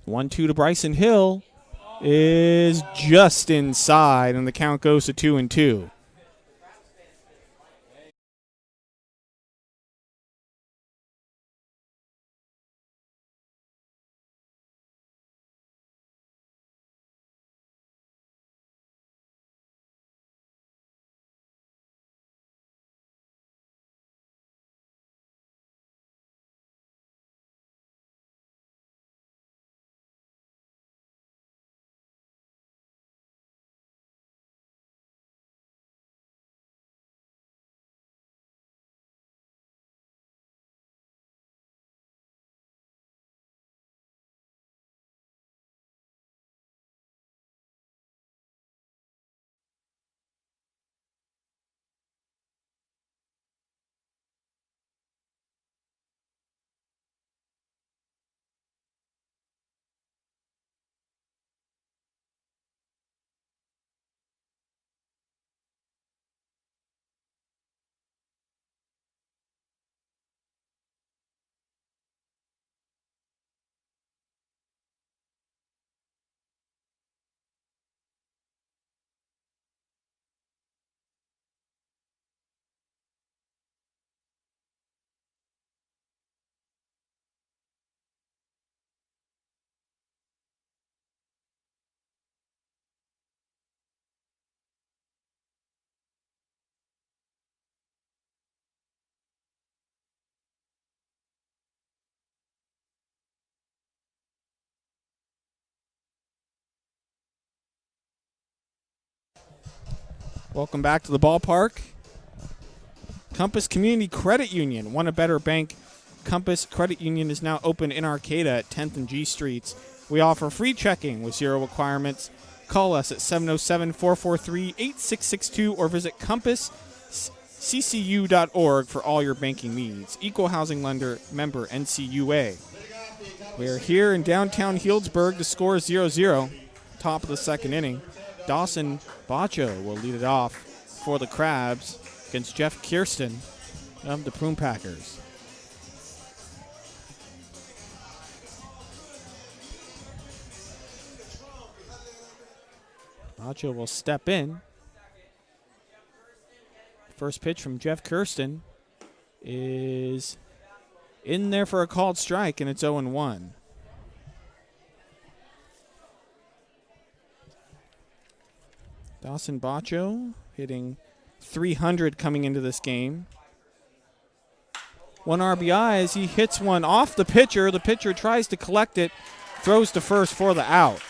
1-2 to Bryson Hill is just inside, and the count goes to 2-2. Welcome back to the ballpark. Compass Community Credit Union, want a better bank. Compass Credit Union is now open in Arcata at 10th and G Streets. We offer free checking with zero requirements. Call us at 707-443-8662 or visit compassccu.org for all your banking needs. Equal housing lender, member NCUA. We are here in downtown Healdsburg. The score is 0-0. Top of the second inning. Dawson Bacho will lead it off for the Crabs against Jeff Kirsten of the Prune Packers. Bacho will step in. First pitch from Jeff Kirsten is in there for a called strike, and it's 0-1. Dawson Bacho hitting .300 coming into this game. 1 RBI as he hits one off the pitcher. The pitcher tries to collect it, throws to first for the out.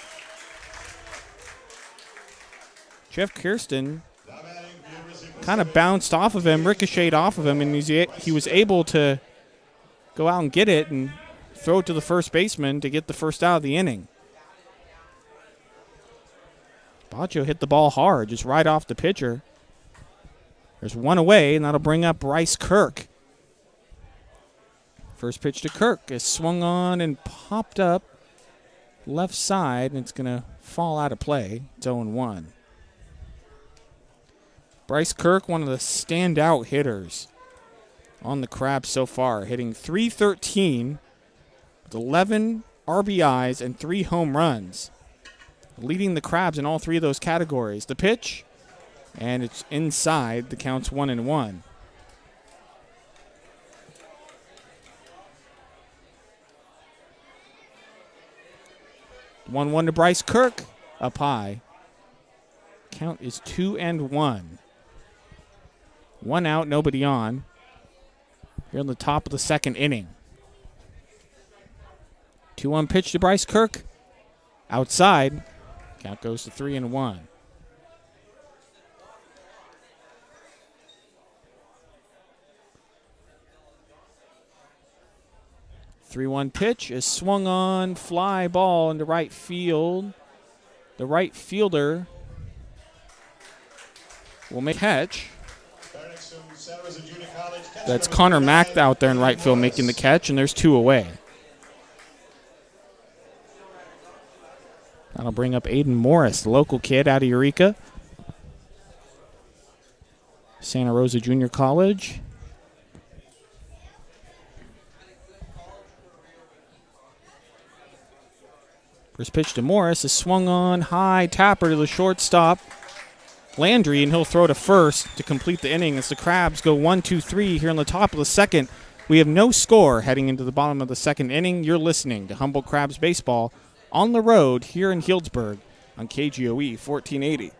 Jeff Kirsten kind of bounced off of him, ricocheted off of him, and he was able to go out and get it and throw it to the first baseman to get the first out of the inning. Bacho hit the ball hard, just right off the pitcher. There's one away, and that'll bring up Bryce Kirk. First pitch to Kirk is swung on and popped up left side, and it's going to fall out of play. It's 0-1. Bryce Kirk, one of the standout hitters on the Crabs so far, hitting .313 with 11 RBIs and 3 home runs. Leading the Crabs in all 3 of those categories. The pitch, and it's inside. The count's 1-1. One to Bryce Kirk, up high. Count is 2-1. 1 out, nobody on. Here on the top of the second inning. 2-1 pitch to Bryce Kirk. Outside. Count goes to 3-1. Three-one pitch is swung on, fly ball into right field. The right fielder will make a catch. That's Connor Mack out there in right field making the catch, and there's 2 away. That'll bring up Aiden Morris, the local kid out of Eureka. Santa Rosa Junior College. First pitch to Morris is swung on, high tapper to the shortstop, Landry, and he'll throw to first to complete the inning as the Crabs go 1-2-3 here in the top of the second. We have no score heading into the bottom of the second inning. You're listening to Humboldt Crabs baseball on the road here in Healdsburg on KGOE 1480.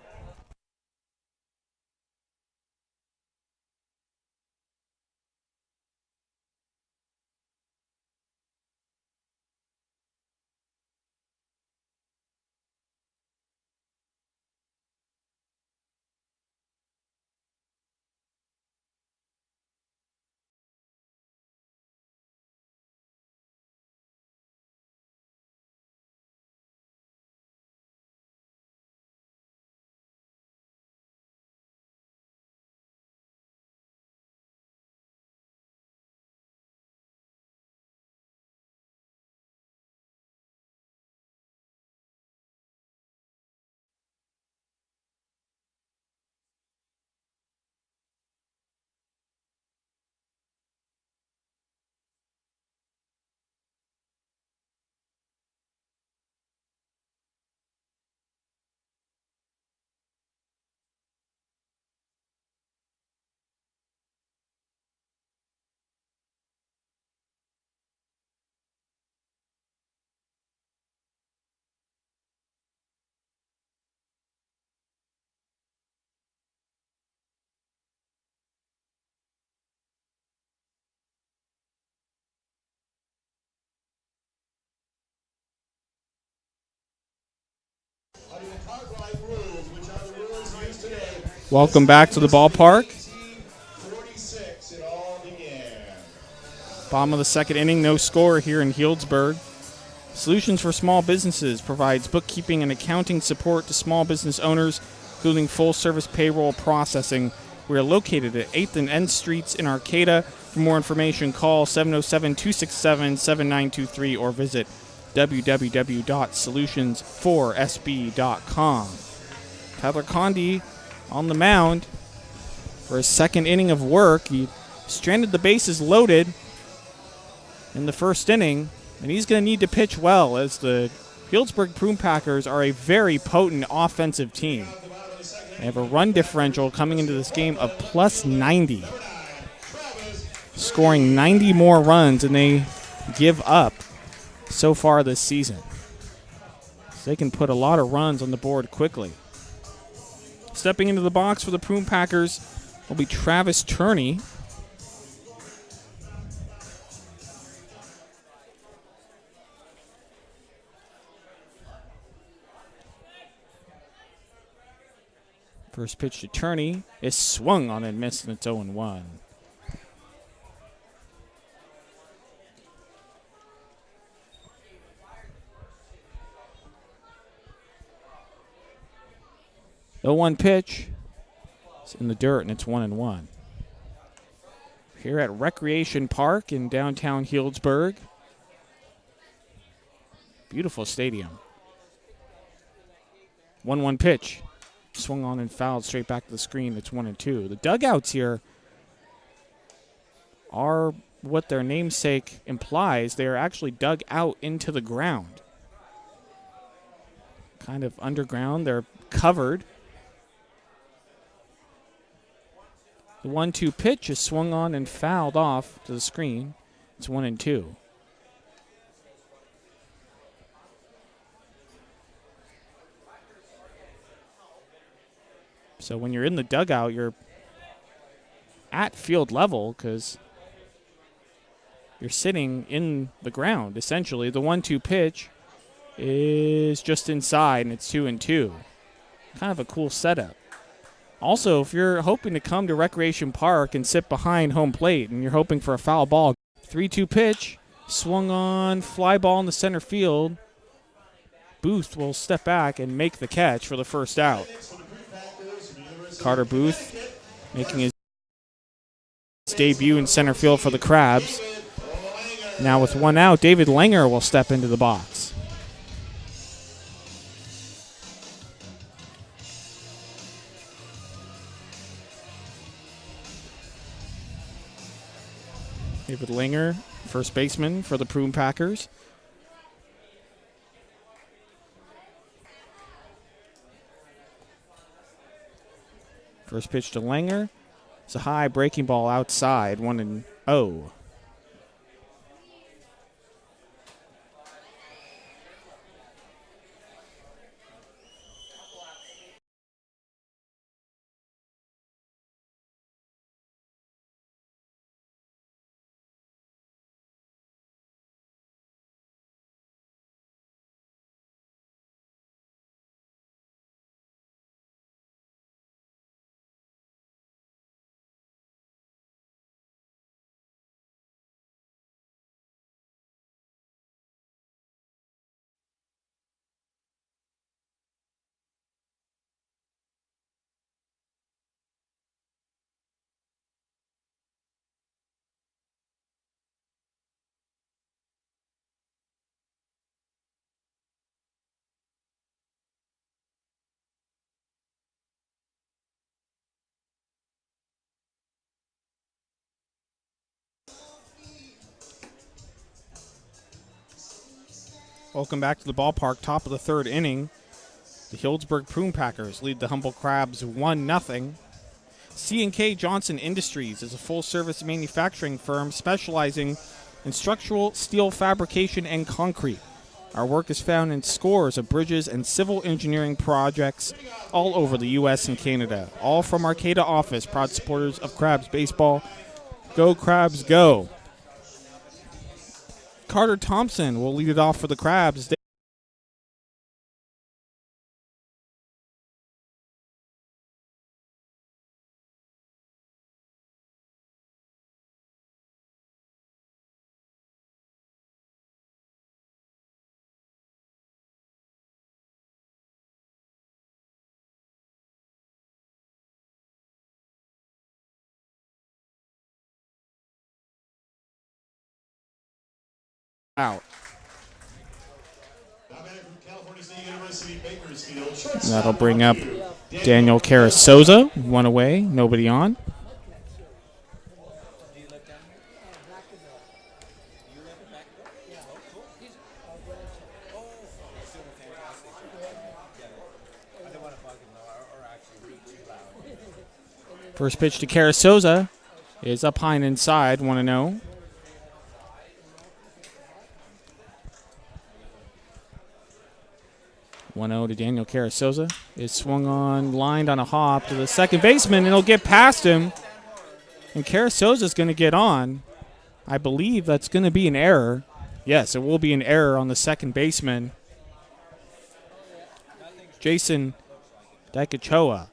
Welcome back to the ballpark. Bottom of the second inning, no score here in Healdsburg. Solutions for Small Businesses provides bookkeeping and accounting support to small business owners, including full-service payroll processing. We are located at 8th and N Streets in Arcata. For more information, call 707-267-7923 or visit www.solutions4sb.com. Tyler Condi on the mound for his second inning of work. He stranded the bases loaded in the first inning, and he's going to need to pitch well as the Healdsburg Prune Packers are a very potent offensive team. They have a run differential coming into this game of plus 90, scoring 90 more runs than they give up so far this season. So they can put a lot of runs on the board quickly. Stepping into the box for the Prune Packers will be Travis Turney. First pitch to Turney is swung on and missed, and it's 0-1. The 1 pitch is in the dirt, and it's 1-1. Here at Recreation Park in downtown Healdsburg. Beautiful stadium. 1-1 pitch. Swung on and fouled straight back to the screen. It's 1-2. The dugouts here are what their namesake implies. They are actually dug out into the ground. Kind of underground. They're covered. The 1-2 pitch is swung on and fouled off to the screen. It's 1-2. So when you're in the dugout, you're at field level because you're sitting in the ground, essentially. The 1-2 pitch is just inside, and it's 2-2. Kind of a cool setup. Also, if you're hoping to come to Recreation Park and sit behind home plate and you're hoping for a foul ball, 3-2 pitch, swung on, fly ball in the center field. Booth will step back and make the catch for the first out. Carter Booth making his debut in center field for the Crabs. Now with 1 out, David Langer will step into the box. David Langer, first baseman for the Prune Packers. First pitch to Langer. It's a high breaking ball outside, 1-0. Welcome back to the ballpark. Top of the third inning. The Healdsburg Prune Packers lead the Humble Crabs 1-0. C&K Johnson Industries is a full-service manufacturing firm specializing in structural steel fabrication and concrete. Our work is found in scores of bridges and civil engineering projects all over the U.S. and Canada. All from Arcata office, proud supporters of Crabs baseball. Go Crabs, go! Carter Thompson will lead it off for the Crabs. Out. That'll bring up Daniel Carasoza. One away, nobody on. First pitch to Carasoza is up high and inside, 1-0. To Daniel Carasoza is swung on, lined on a hop to the second baseman, and he'll get past him. And Carasoza's going to get on. I believe that's going to be an error. Yes, it will be an error on the second baseman. Jason Dikachoa.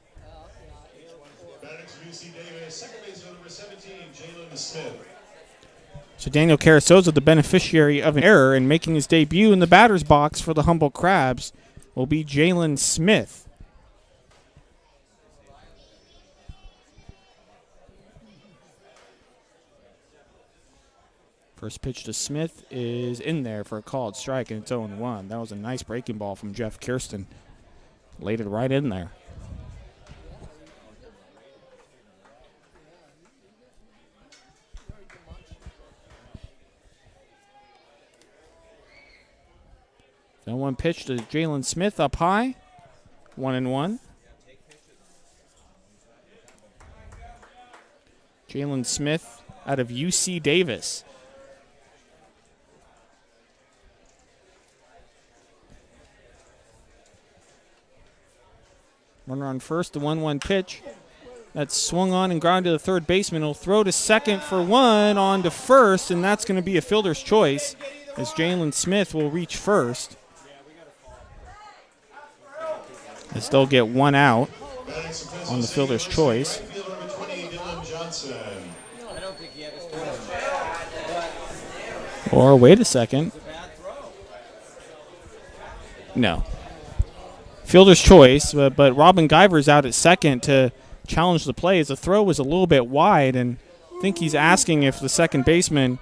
So Daniel Carasoza, the beneficiary of an error and making his debut in the batter's box for the Humble Crabs, will be Jalen Smith. First pitch to Smith is in there for a called strike, and it's 0-1. That was a nice breaking ball from Jeff Kirsten. Laid it right in there. Then one pitch to Jalen Smith up high. 1-1. Jalen Smith out of UC Davis. Runner on first, the 1-1 pitch. That's swung on and grounded to the third baseman. He'll throw to second for one, on to first, and that's going to be a fielder's choice as Jalen Smith will reach first. As they'll get one out on the fielder's choice. Or wait a second. No. Fielder's choice, but Robin Guyver's out at second to challenge the play as the throw was a little bit wide, and I think he's asking if the second baseman,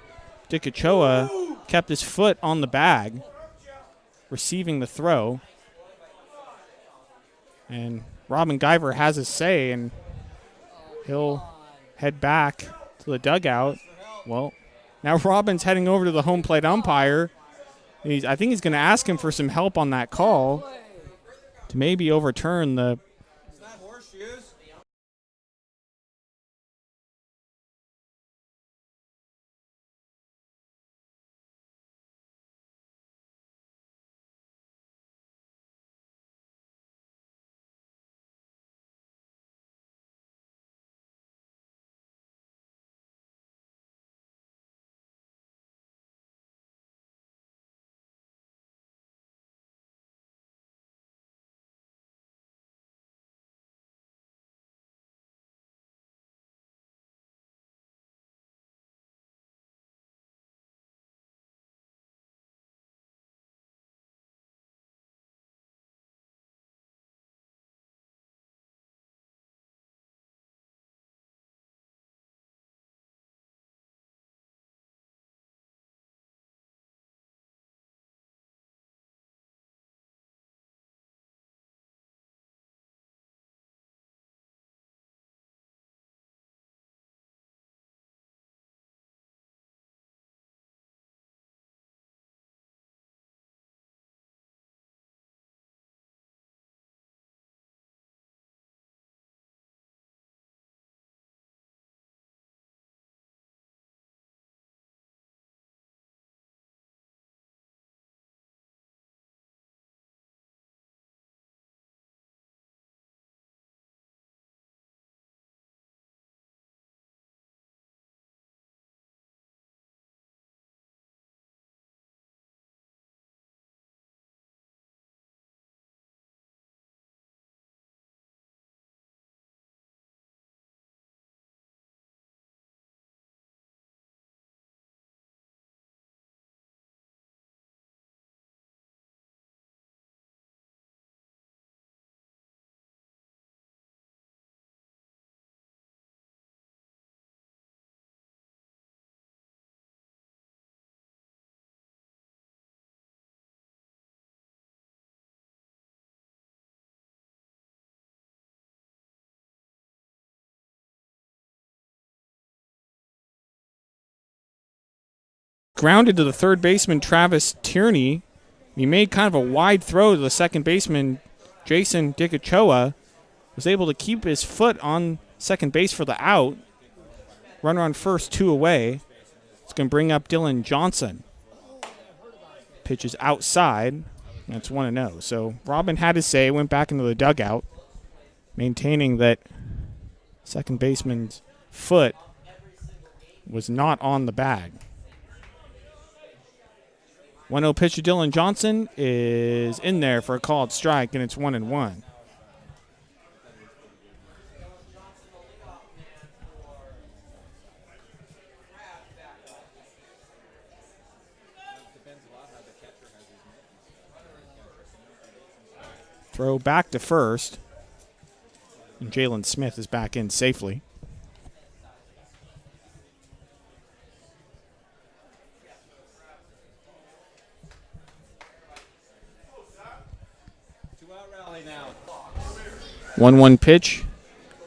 Dikachoa, kept his foot on the bag, receiving the throw. And Robin Guyver has his say, and he'll head back to the dugout. Well, now Robin's heading over to the home plate umpire. I think he's going to ask him for some help on that call to maybe overturn the Grounded to the third baseman, Travis Tierney. He made kind of a wide throw to the second baseman, Jason Dickachoa. Was able to keep his foot on second base for the out. Runner on first, 2 away. It's going to bring up Dylan Johnson. Pitch is outside. That's 1-0. So Robin had his say, went back into the dugout, maintaining that second baseman's foot was not on the bag. 1-0 pitch to Dylan Johnson is in there for a called strike, and it's 1-1. Throw back to first, and Jalen Smith is back in safely. Now. 1-1 pitch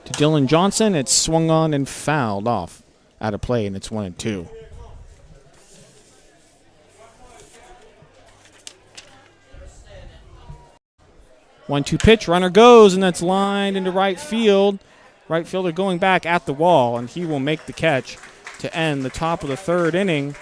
to Dylan Johnson. It's swung on and fouled off out of play, and it's 1-2. One-two pitch, runner goes, and that's lined into right field. Right fielder going back at the wall, and he will make the catch to end the top of the third inning.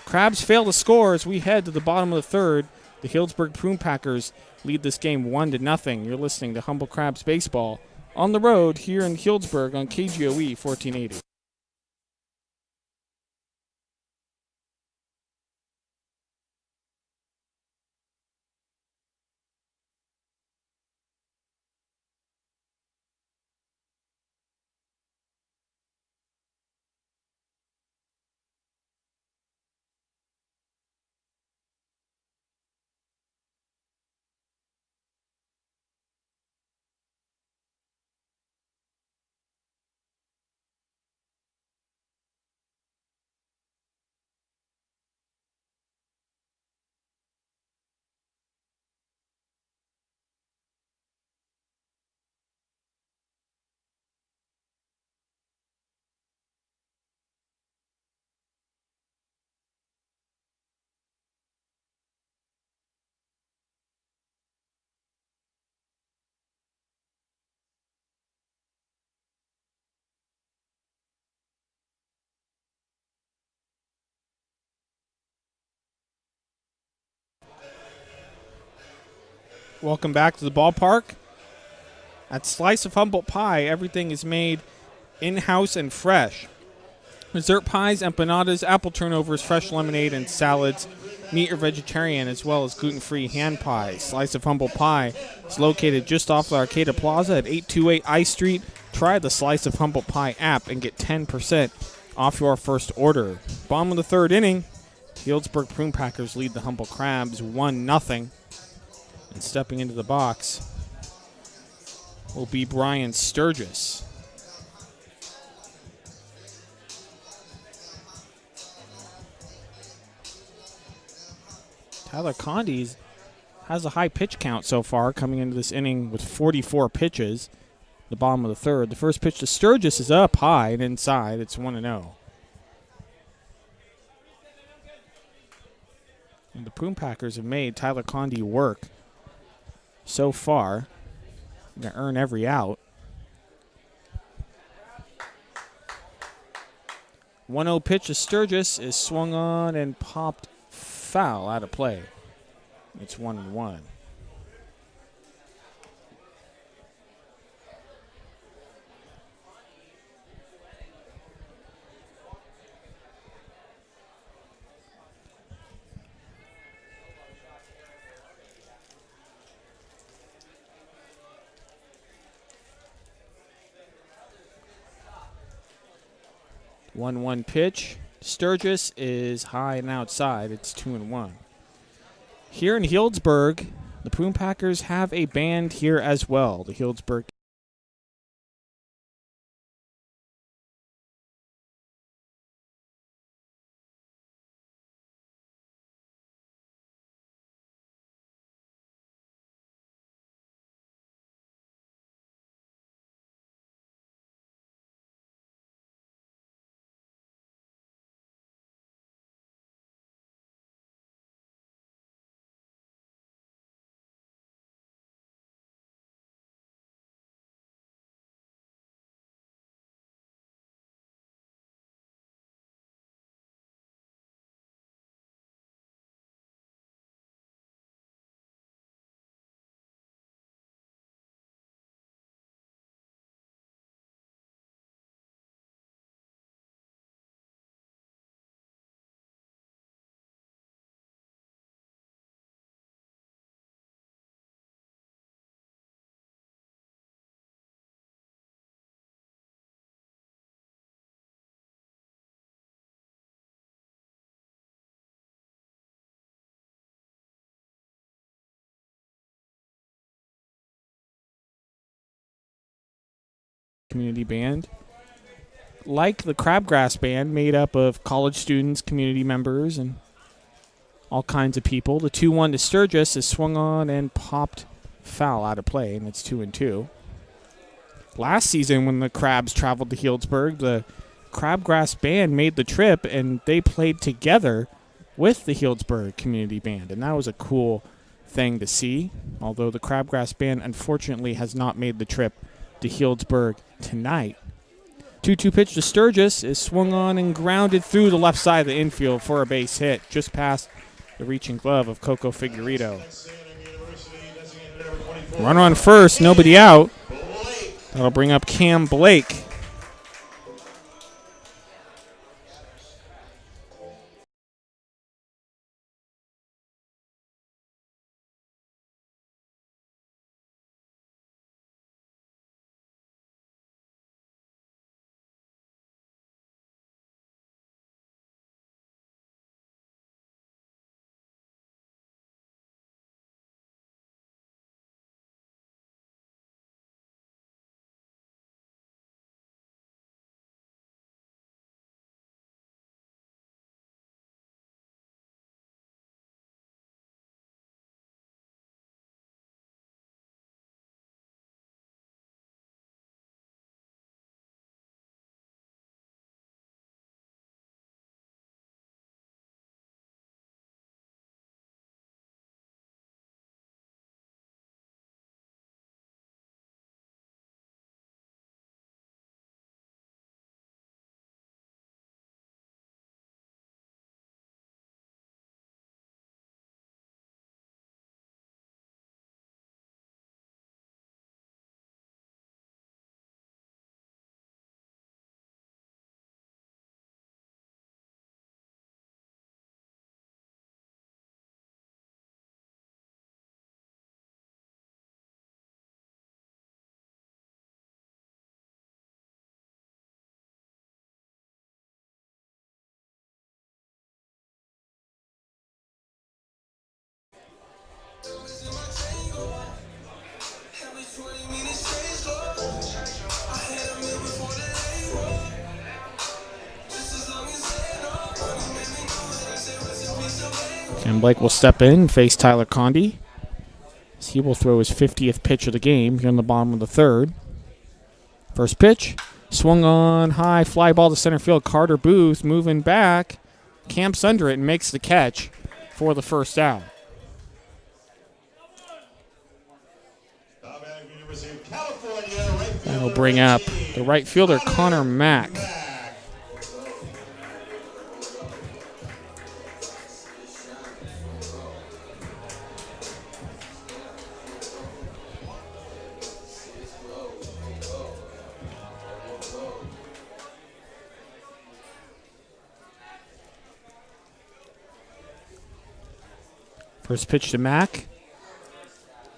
Crabs fail to score as we head to the bottom of the third. The Healdsburg Prune Packers lead this game 1-0. You're listening to Humble Crabs Baseball on the road here in Healdsburg on KGOE 1480. Welcome back to the ballpark. At Slice of Humboldt Pie, everything is made in-house and fresh. Dessert pies, empanadas, apple turnovers, fresh lemonade, and salads, meat or vegetarian, as well as gluten-free hand pies. Slice of Humboldt Pie is located just off the Arcata Plaza at 828 I Street. Try the Slice of Humboldt Pie app and get 10% off your first order. Bottom of the third inning, Healdsburg Prune Packers lead the Humboldt Crabs 1-0. And stepping into the box will be Brian Sturgis. Tyler Conde has a high pitch count so far, coming into this inning with 44 pitches. The bottom of the third. The first pitch to Sturgis is up high and inside. It's 1-0. And the Prune Packers have made Tyler Conde work so far. Going to earn every out. 1-0 pitch to Sturgis is swung on and popped foul out of play. It's 1-1. One pitch. Sturgis is high and outside. It's 2-1. Here in Healdsburg, the Prune Packers have a band here as well. The Healdsburg community band. Like the Crabgrass Band, made up of college students, community members, and all kinds of people. The 2-1 to Sturgis is swung on and popped foul out of play, and it's 2-2. Last season when the Crabs traveled to Healdsburg, the Crabgrass Band made the trip, and they played together with the Healdsburg community band, and that was a cool thing to see, although the Crabgrass Band unfortunately has not made the trip to Healdsburg tonight. 2-2 pitch to Sturgis is swung on and grounded through the left side of the infield for a base hit, just past the reaching glove of Coco Figueredo. Runner on first, nobody out. That'll bring up Cam Blake. And Blake will step in and face Tyler Conde. He will throw his 50th pitch of the game here in the bottom of the third. First pitch, swung on high, fly ball to center field. Carter Booth moving back, camps under it and makes the catch for the first out. That'll bring up the right fielder, Connor Mack. First pitch to Mack,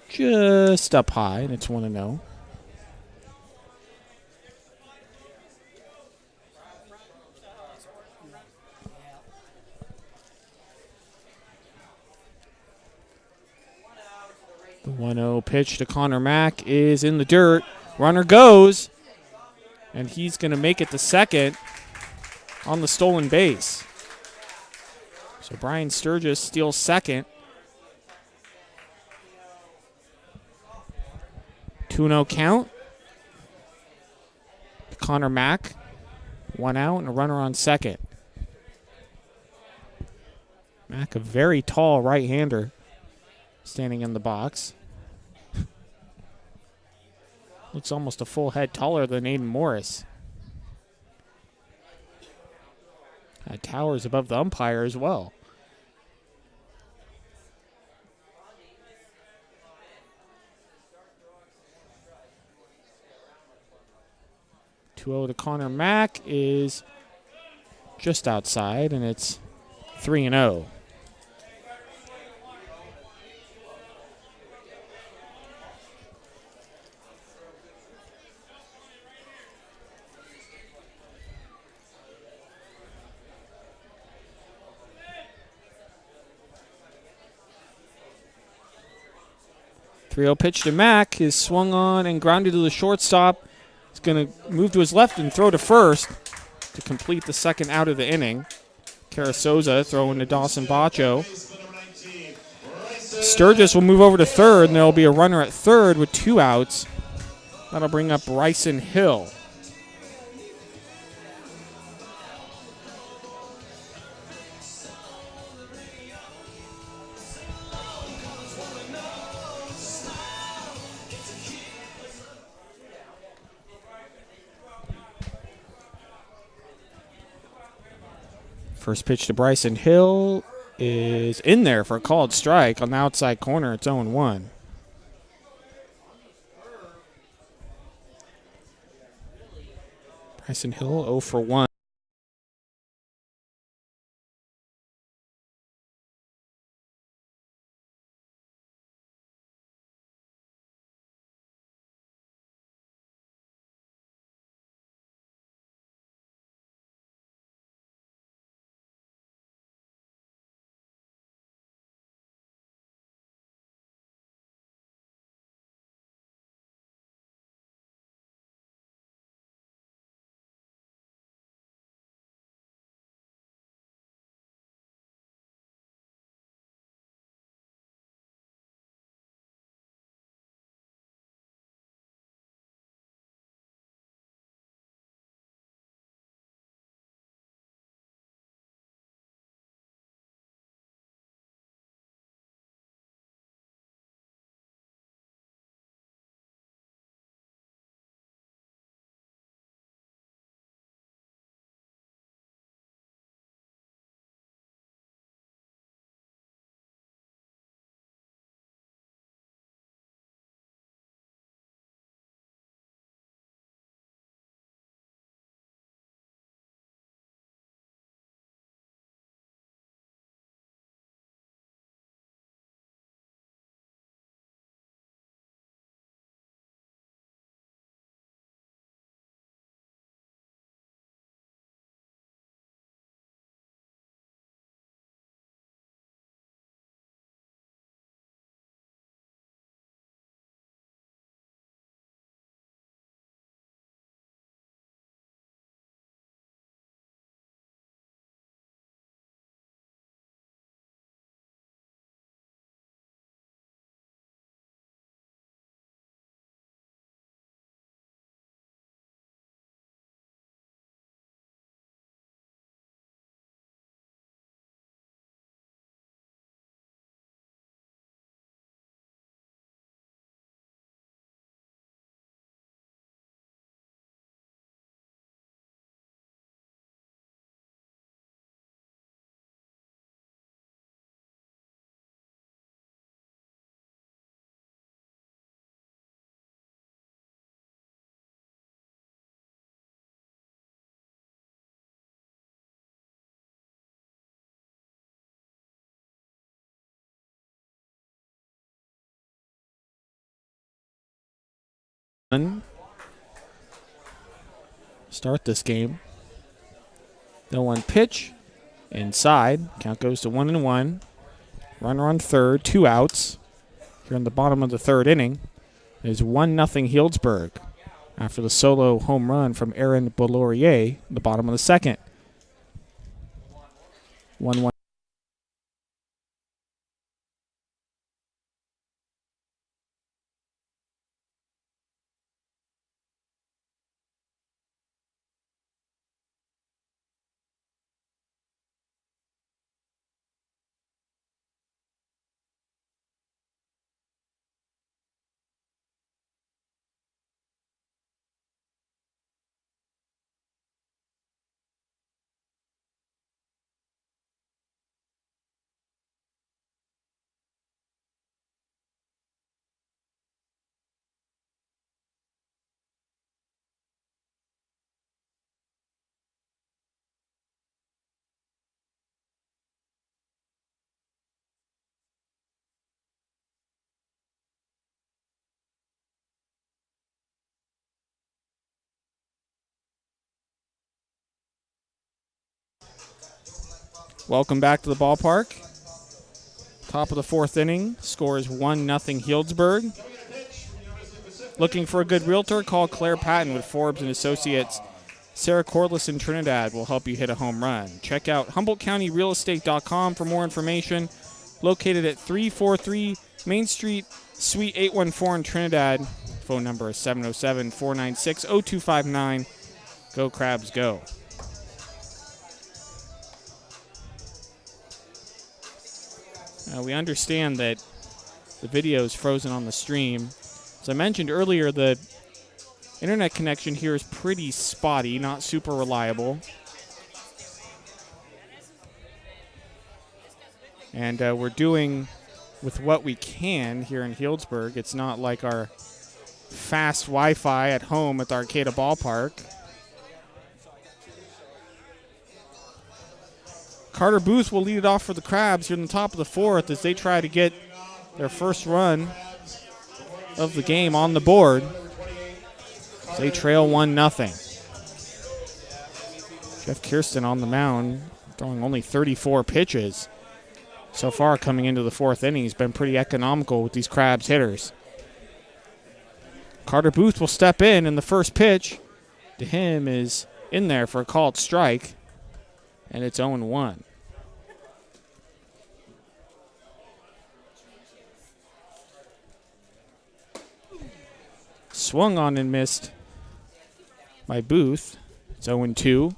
just up high, and it's 1-0. The 1-0 pitch to Connor Mack is in the dirt. Runner goes, and he's going to make it to second on the stolen base. So Brian Sturgis steals second. 2-0 count. Connor Mack, 1 out and a runner on second. Mack, a very tall right-hander, standing in the box. Looks almost a full head taller than Aiden Morris. Towers above the umpire as well. 2-0 to Connor Mack is just outside, and it's 3-0. Three-0 pitch to Mack is swung on and grounded to the shortstop He's going to move to his left and throw to first to complete the second out of the inning. Carasoza throwing to Dawson Bacho. Sturgis will move over to third, and there will be a runner at third with 2 outs. That'll bring up Bryson Hill. First pitch to Bryson Hill is in there for a called strike on the outside corner. It's 0-1. Bryson Hill 0 for 1. Start this game. The 1 pitch inside. Count goes to 1-1. Runner on third, 2 outs. Here in the bottom of the third inning is 1-0 Healdsburg after the solo home run from Aaron Boulaurier in the bottom of the second. 1-1. Welcome back to the ballpark. Top of the fourth inning. Score is 1-0 Healdsburg. Looking for a good realtor? Call Claire Patton with Forbes and Associates. Sarah Cordless in Trinidad will help you hit a home run. Check out HumboldtCountyRealEstate.com for more information. Located at 343 Main Street, Suite 814 in Trinidad. Phone number is 707-496-0259. Go Crabs, go. We understand that the video is frozen on the stream. As I mentioned earlier, the internet connection here is pretty spotty, not super reliable. And we're doing with what we can here in Healdsburg. It's not like our fast Wi-Fi at home at the Arcata Ballpark. Carter Booth will lead it off for the Crabs here in the top of the fourth as they try to get their first run of the game on the board. They trail 1-0. Jeff Kirsten on the mound, throwing only 34 pitches. So far coming into the fourth inning, he's been pretty economical with these Crabs hitters. Carter Booth will step in, and the first pitch to him is in there for a called strike, and it's 0-1. Swung on and missed by Booth. It's 0-2.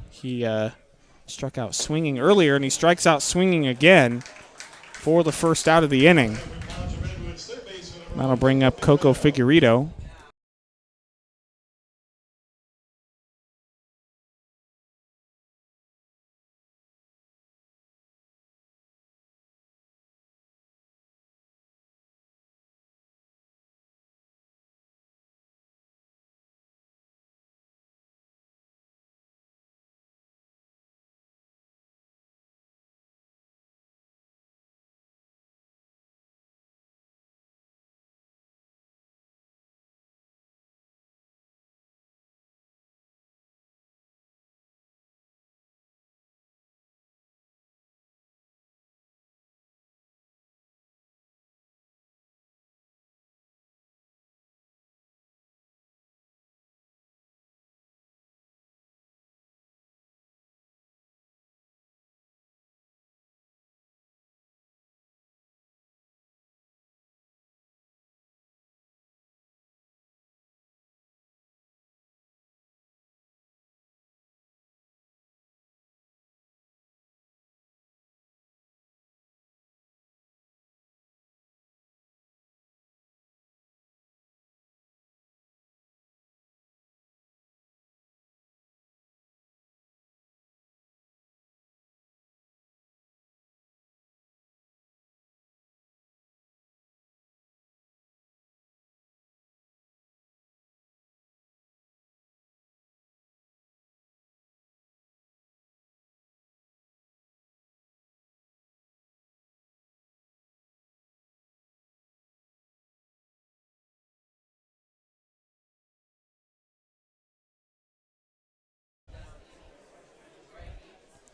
He struck out swinging earlier, and he strikes out swinging again for the first out of the inning. That'll bring up Coco Figueredo.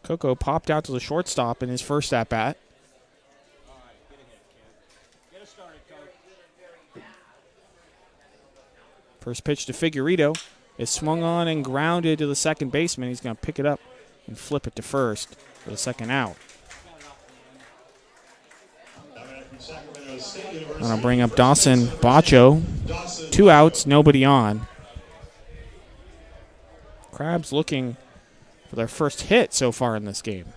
Coco popped out to the shortstop in his first at-bat. First pitch to Figueredo is swung on and grounded to the second baseman. He's going to pick it up and flip it to first for the second out. I'm going to bring up Dawson Bacho. 2 outs, nobody on. Crabs looking for their first hit so far in this game.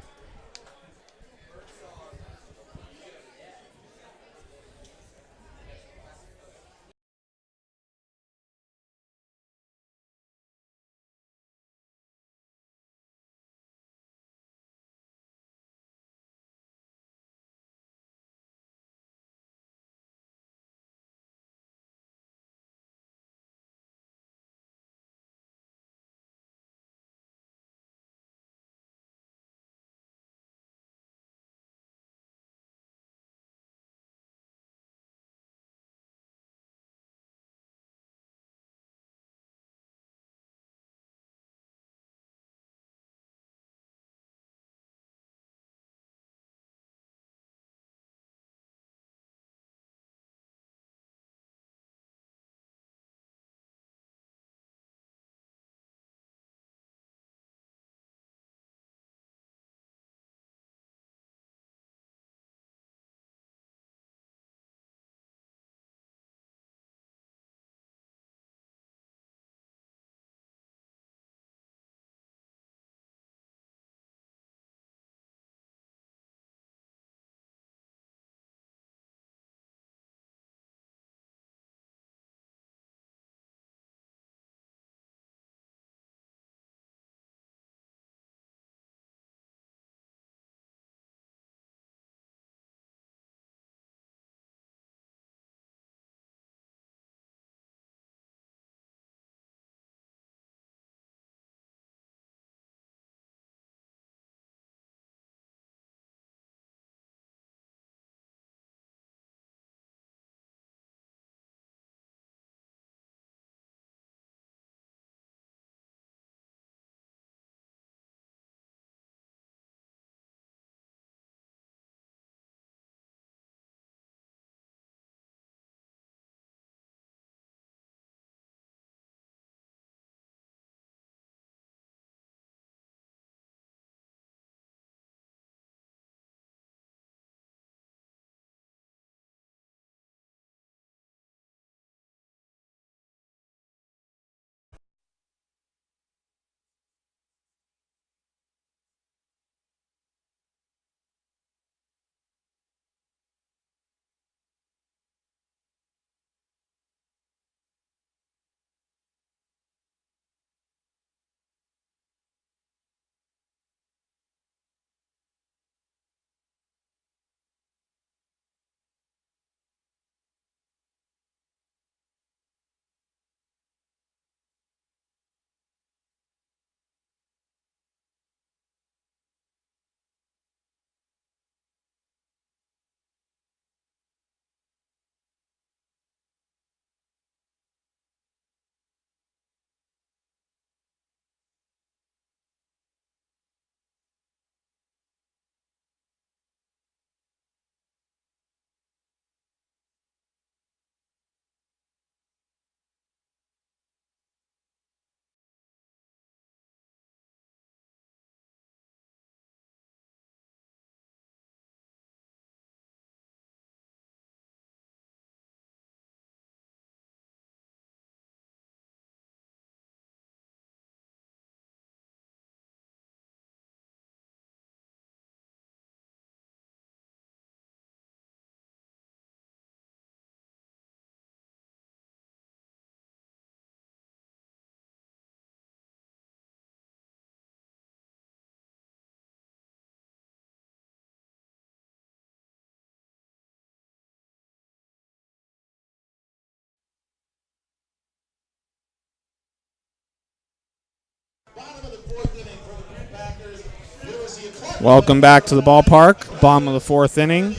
Welcome back to the ballpark. Bottom of the 4th inning.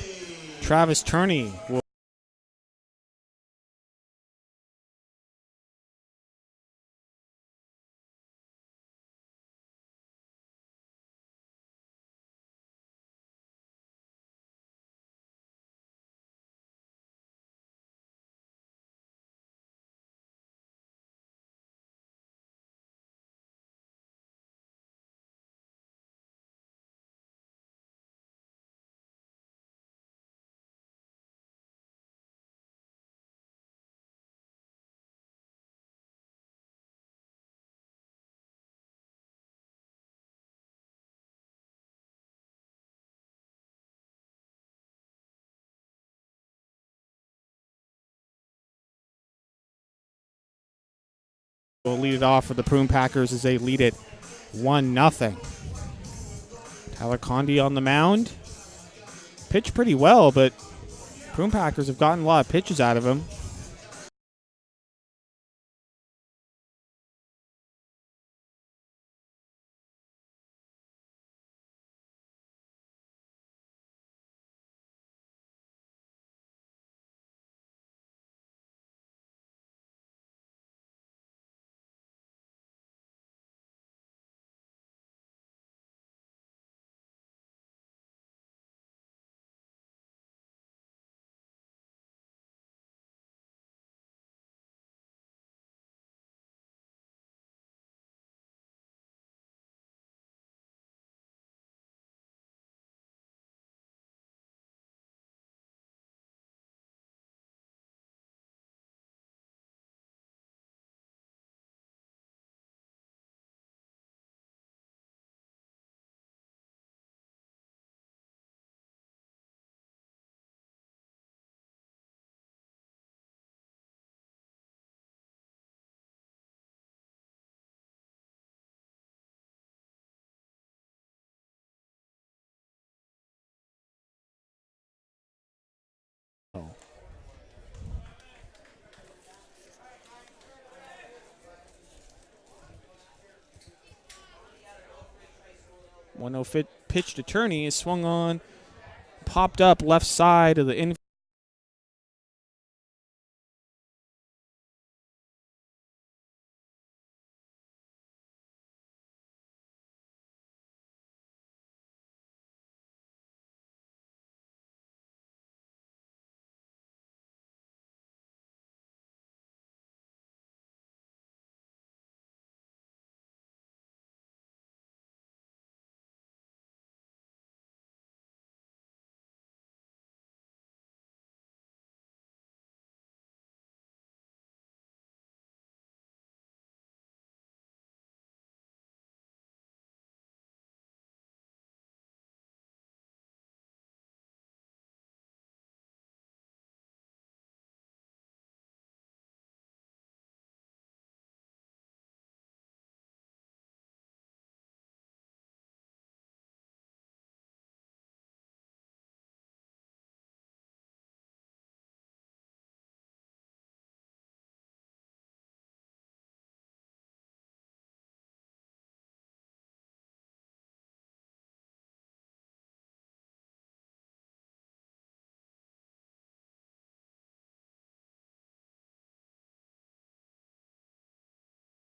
Travis Turney will will lead it off for the Prune Packers as they lead it 1-0. Tyler Conde on the mound. Pitched pretty well, but Prune Packers have gotten a lot of pitches out of him. Oh. 1-0 pitch to Turney is swung on, popped up left side of the infield.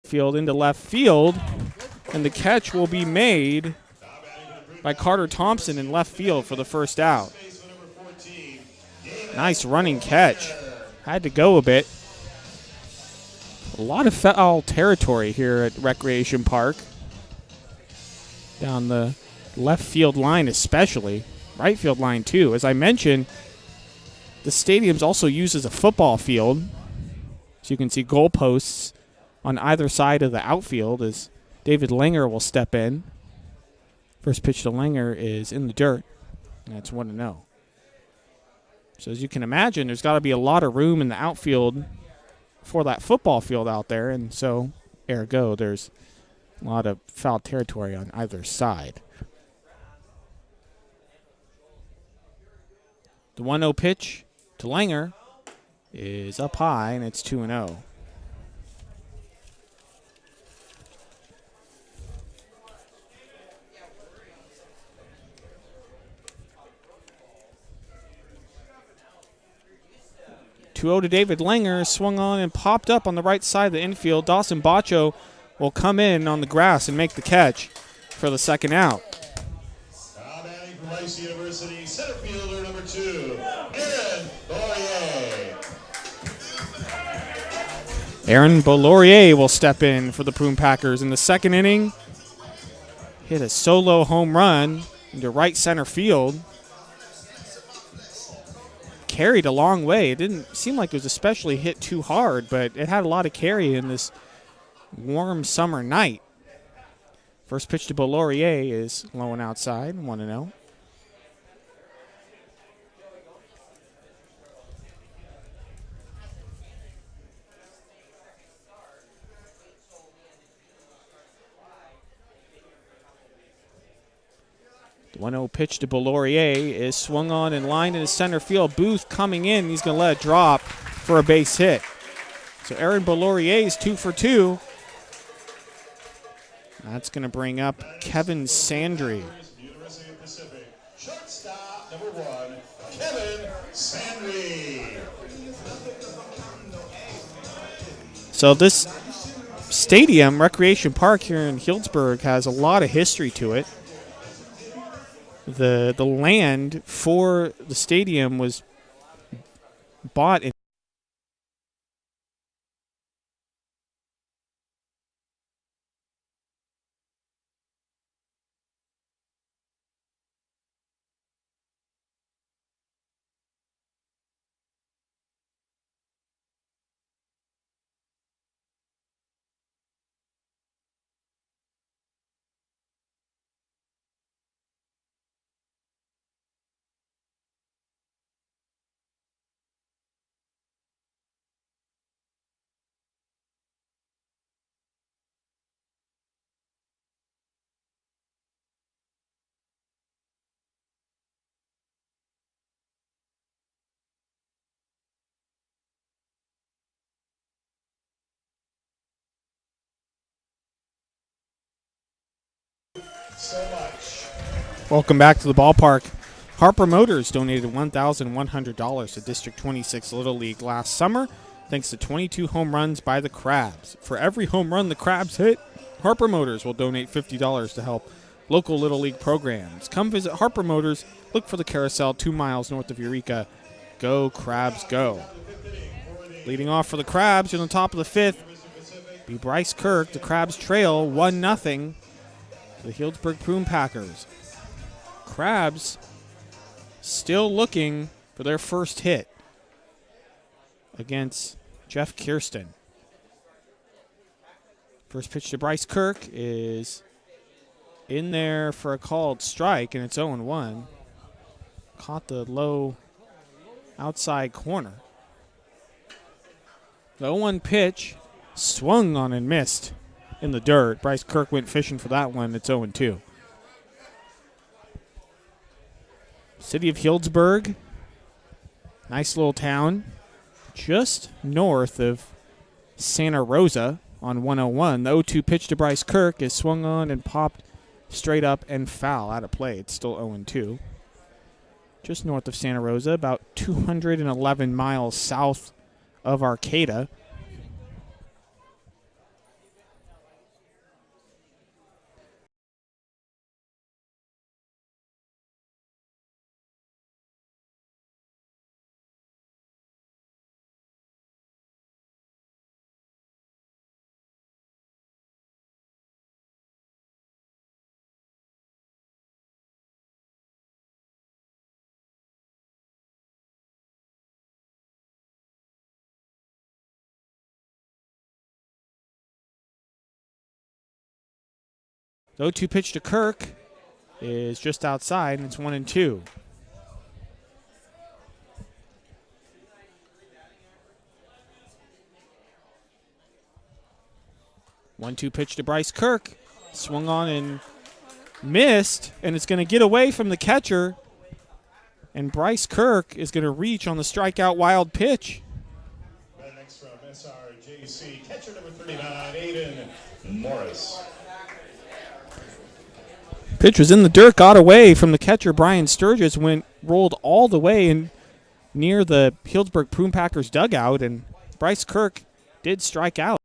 Field into left field, and the catch will be made by Carter Thompson in left field for the first out. Nice running catch. Had to go a bit. A lot of foul territory here at Recreation Park. Down the left field line especially. Right field line too. As I mentioned, the stadium's also used as a football field. So you can see goalposts on either side of the outfield as David Langer will step in. First pitch to Langer is in the dirt. That's 1-0. So as you can imagine, there's got to be a lot of room in the outfield for that football field out there. And so, ergo, there's a lot of foul territory on either side. The 1-0 pitch to Langer is up high, and it's 2-0. To David Langer, swung on and popped up on the right side of the infield. Dawson Bacho will come in on the grass and make the catch for the second out. Now batting from Rice University, center fielder number 2, Aaron Laurier. Aaron Laurier will step in for the Prune Packers in the second inning. Hit a solo home run into right center field. Carried a long way. It didn't seem like it was especially hit too hard, but it had a lot of carry in this warm summer night. First pitch to Laurier is low and outside, 1-0. The 1-0 pitch to Belaurier is swung on and lined into center field. Booth coming in. He's going to let it drop for a base hit. So Aaron Belaurier is 2 for 2. That's going to bring up Kevin Sandry. University of Pacific. Shortstop number 1, Kevin Sandry. So this stadium, Recreation Park here in Healdsburg, has a lot of history to it. The land for the stadium was bought in So much. Welcome back to the ballpark. Harper Motors donated $1,100 to District 26 Little League last summer, thanks to 22 home runs by the Crabs. For every home run the Crabs hit, Harper Motors will donate $50 to help local Little League programs. Come visit Harper Motors. Look for the carousel 2 miles north of Eureka. Go, Crabs, go. Leading off for the Crabs in the top of the 5th, be Bryce Kirk. The Crabs trail 1-0. The Healdsburg Prune Packers. Crabs still looking for their first hit against Jeff Kirsten. First pitch to Bryce Kirk is in there for a called strike, and it's 0-1. Caught the low outside corner. The 0-1 pitch swung on and missed in the dirt. Bryce Kirk went fishing for that one. It's 0-2. City of Healdsburg, nice little town, just north of Santa Rosa on 101. The 0-2 pitch to Bryce Kirk is swung on and popped straight up and foul out of play. It's still 0-2. Just north of Santa Rosa, about 211 miles south of Arcata. The 0-2 pitch to Kirk is just outside, and it's 1-2. One-two pitch to Bryce Kirk. Swung on and missed, and it's going to get away from the catcher. And Bryce Kirk is going to reach on the strikeout wild pitch. Next from SRJC, catcher number 39, Aiden Morris. Pitch was in the dirt, got away from the catcher. Brian Sturgis rolled all the way in near the Healdsburg Prune Packers dugout, and Bryce Kirk did strike out.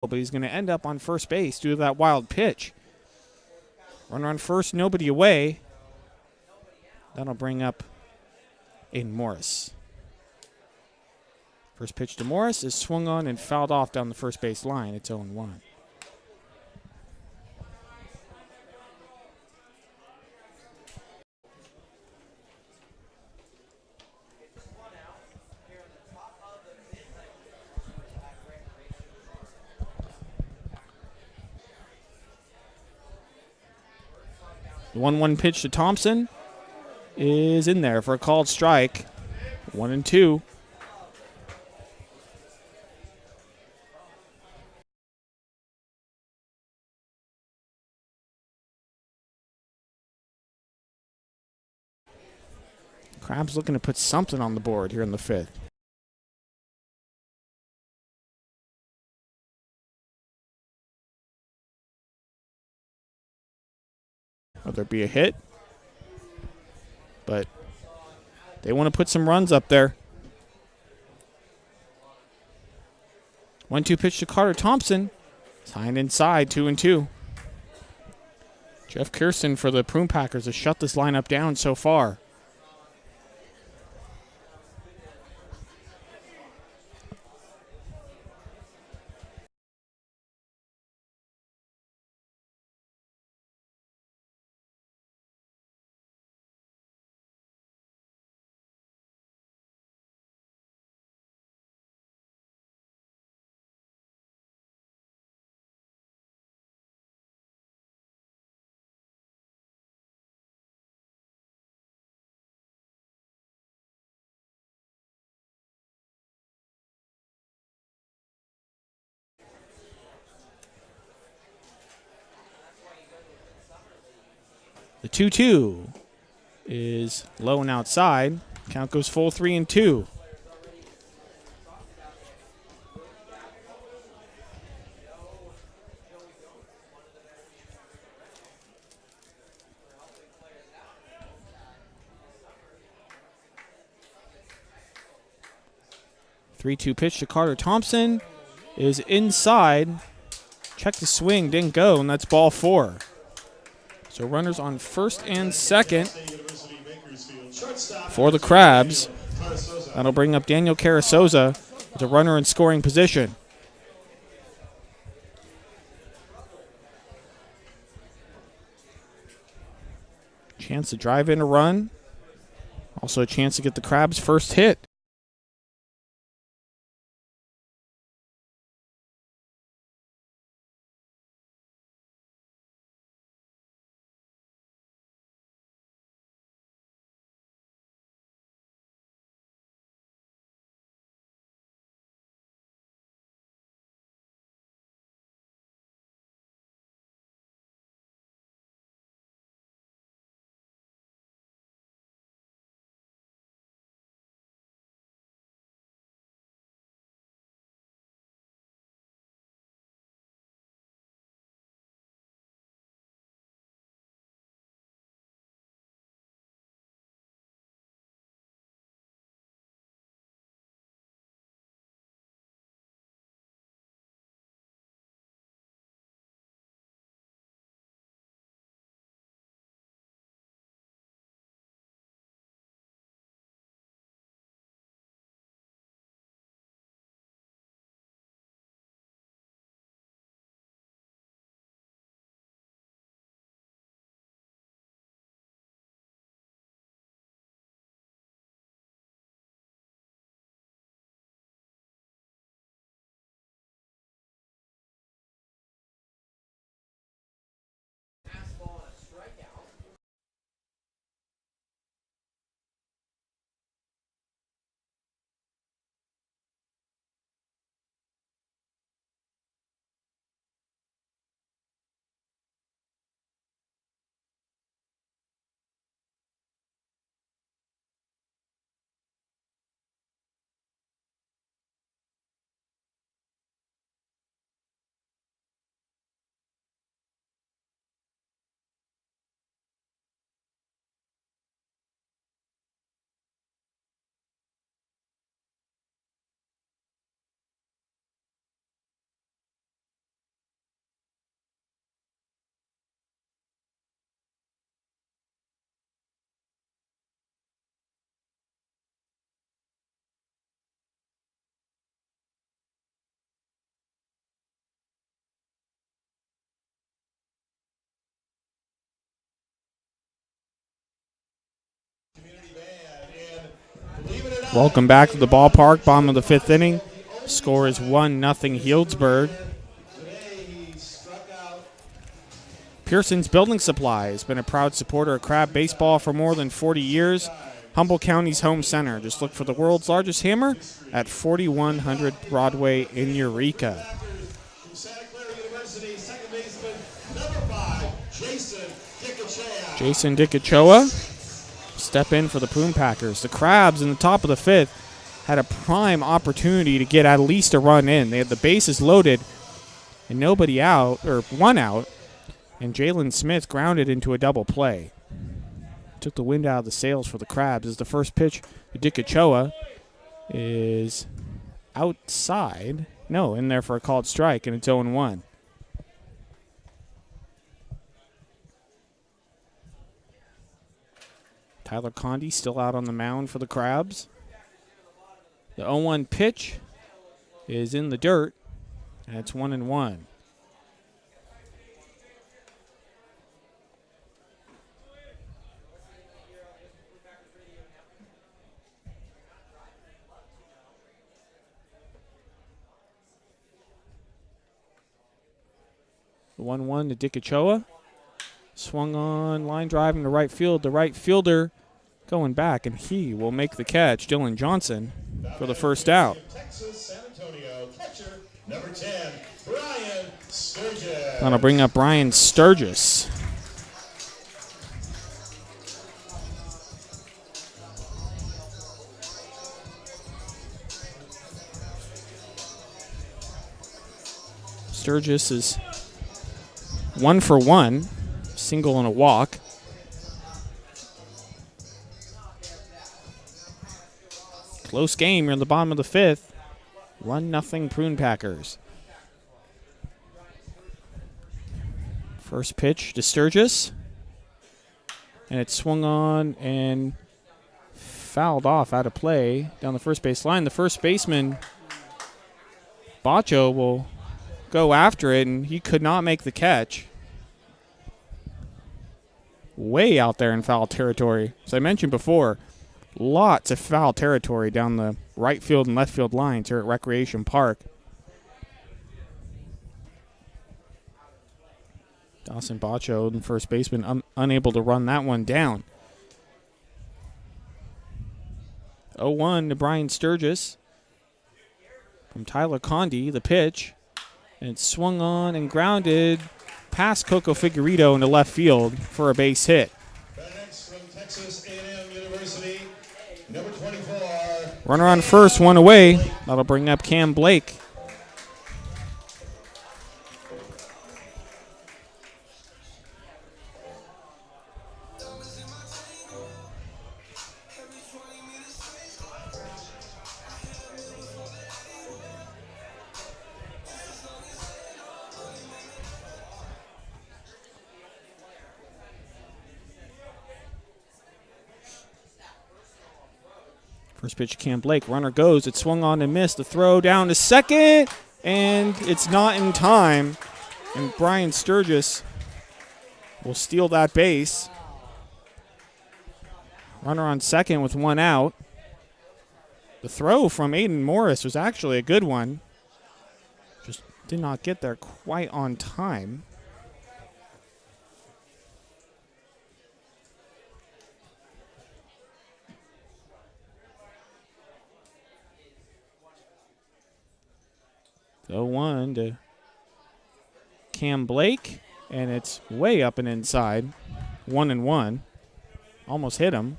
but he's going to end up on first base due to that wild pitch. Runner on first, nobody away. That'll bring up Aiden Morris. First pitch to Morris is swung on and fouled off down the first base line. It's 0-1. The 1-1 pitch to Thompson is in there for a called strike. 1-2. Crabs looking to put something on the board here in the fifth. Will there be a hit? But they want to put some runs up there. 1-2 pitch to Carter Thompson. It's high and inside, 2-2. Jeff Kirsten for the Prune Packers has shut this lineup down so far. The 2-2 is low and outside. Count goes full 3-2. Three-two pitch to Carter Thompson is inside. Check the swing, didn't go, and that's ball 4. So runners on first and second for the Crabs. That'll bring up Daniel Carasoza with a runner in scoring position. Chance to drive in a run. Also a chance to get the Crabs' first hit. Welcome back to the ballpark. Bottom of the 5th inning. Score is 1-0 Healdsburg. Pearson's Building Supply has been a proud supporter of crab baseball for more than 40 years. Humboldt County's home center. Just look for the world's largest hammer at 4100 Broadway in Eureka. Jason Dickachoa step in for the Prune Packers. The Crabs in the top of the 5th had a prime opportunity to get at least a run in. They had the bases loaded and nobody out, or one out, and Jalen Smith grounded into a double play. Took the wind out of the sails for the Crabs as the first pitch to Dickachoa is outside. No, in there for a called strike, and it's 0-1. Tyler Conde still out on the mound for the Crabs. The 0-1 pitch is in the dirt, and it's 1-1. The 1-1 to Dickachoa. Swung on, line driving to right field. The right fielder going back, and he will make the catch. Dylan Johnson for the first out. Number 10, Brian Sturgis. Gonna bring up Brian Sturgis. Sturgis is 1 for 1, single and a walk. Close game. You're in the bottom of the 5th. 1-0 Prune Packers. First pitch to Sturgis. And it's swung on and fouled off out of play down the first base line. The first baseman, Bacho, will go after it, and he could not make the catch. Way out there in foul territory. As I mentioned before, lots of foul territory down the right field and left field lines here at Recreation Park. Dawson Bacho, the first baseman, unable to run that one down. 0-1 to Brian Sturgis. From Tyler Conde, the pitch. And it's swung on and grounded past Coco Figueredo into left field for a base hit. Next from Texas A&M University, number 24. Runner on first, one away. That'll bring up Cam Blake. First pitch, Cam Blake. Runner goes. It swung on and missed. The throw down to second, and it's not in time. And Brian Sturgis will steal that base. Runner on second with one out. The throw from Aiden Morris was actually a good one. Just did not get there quite on time. The 0-1 to Cam Blake, and it's way up and inside. 1-1. Almost hit him.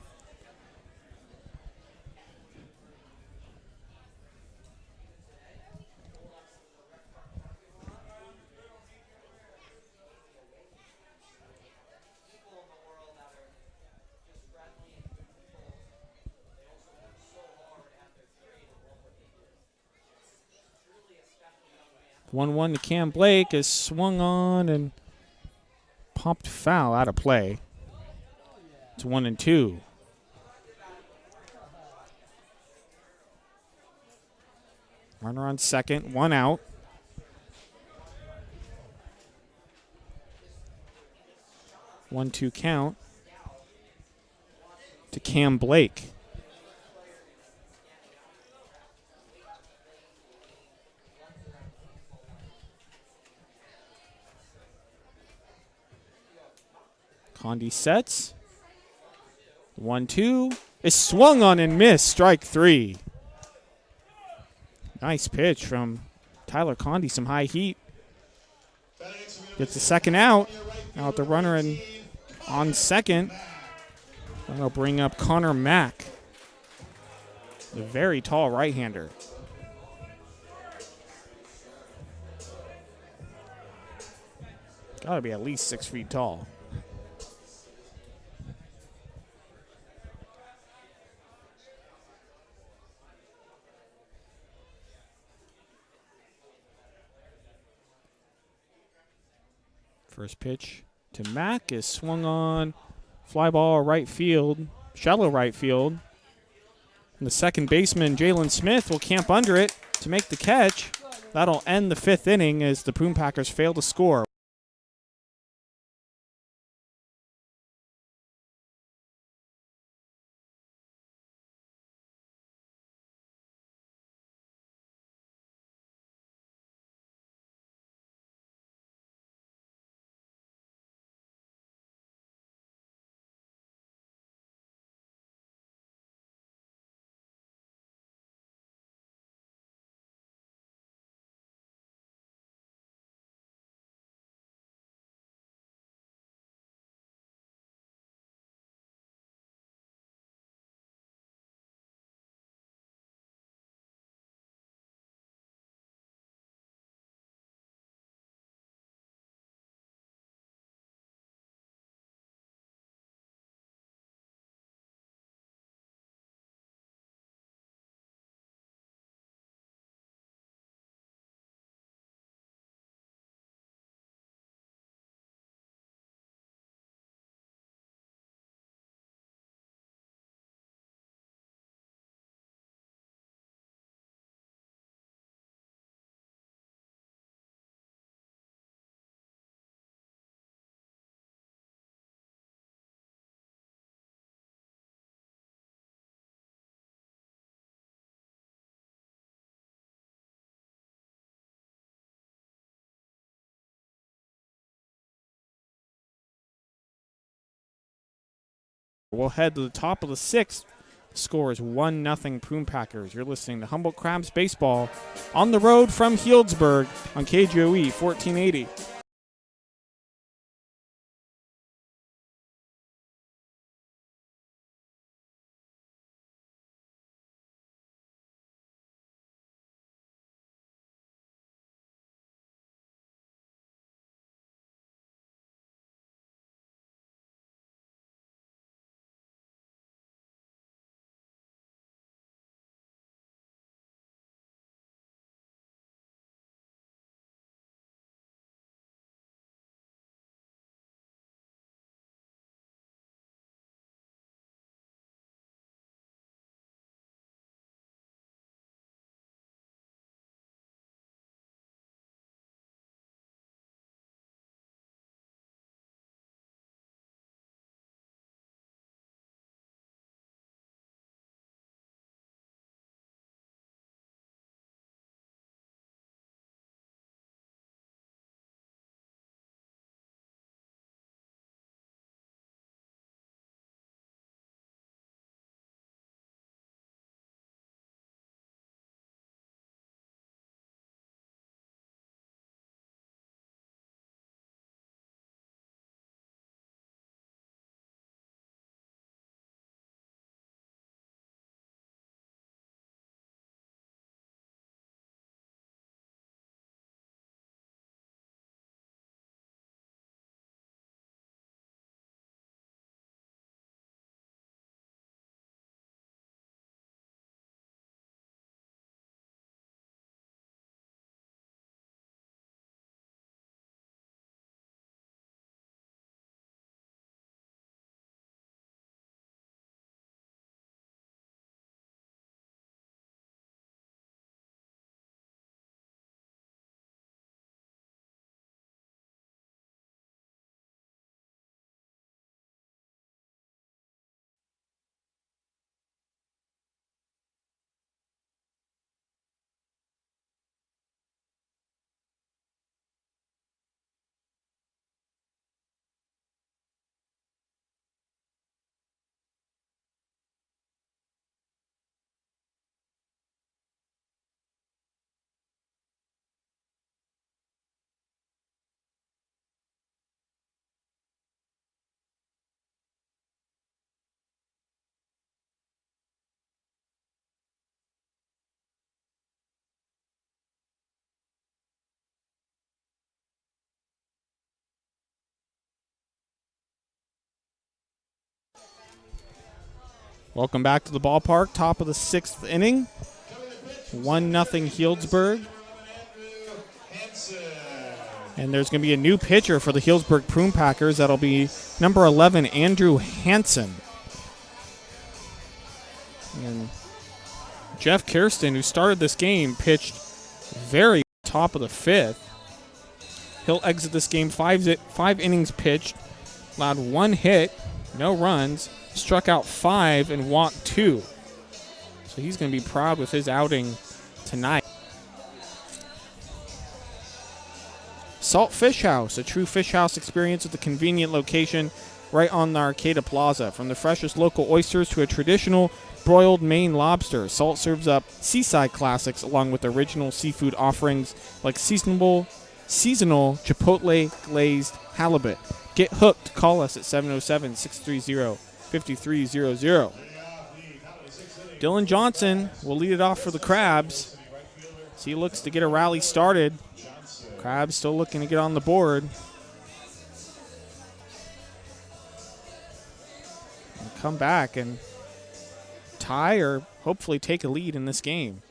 One to Cam Blake is swung on and popped foul out of play. It's 1-2. Runner on second, one out. One-two count to Cam Blake. Condi sets. 1-2 is swung on and missed. Strike 3. Nice pitch from Tyler Condi. Some high heat. Gets the second out. Now with the runner on second. That'll bring up Connor Mack, the very tall right-hander. Got to be at least 6 feet tall. First pitch to Mack is swung on. Fly ball right field, shallow right field. And the second baseman, Jalen Smith, will camp under it to make the catch. That'll end the 5th inning as the Prune Packers fail to score. We'll head to the top of the 6th. The score is 1-0 Prune Packers. You're listening to Humboldt Crabs Baseball on the road from Healdsburg on KGOE 1480. Welcome back to the ballpark. Top of the 6th inning. 1-0 Healdsburg. And there's going to be a new pitcher for the Healdsburg Prune Packers. That'll be number 11, Andrew Hansen. And Jeff Kirsten, who started this game, pitched very top of the 5th. He'll exit this game 5 innings pitched, allowed 1 hit, no runs, struck out 5 and walked 2. So he's going to be proud with his outing tonight. Salt Fish House, a true fish house experience at the convenient location right on the Arcata Plaza. From the freshest local oysters to a traditional broiled Maine lobster, Salt serves up seaside classics along with original seafood offerings like seasonal chipotle glazed halibut. Get hooked. Call us at 707-630-5300. Dylan Johnson will lead it off for the Crabs. So he looks to get a rally started. Crabs still looking to get on the board. And come back and tie or hopefully take a lead in this game.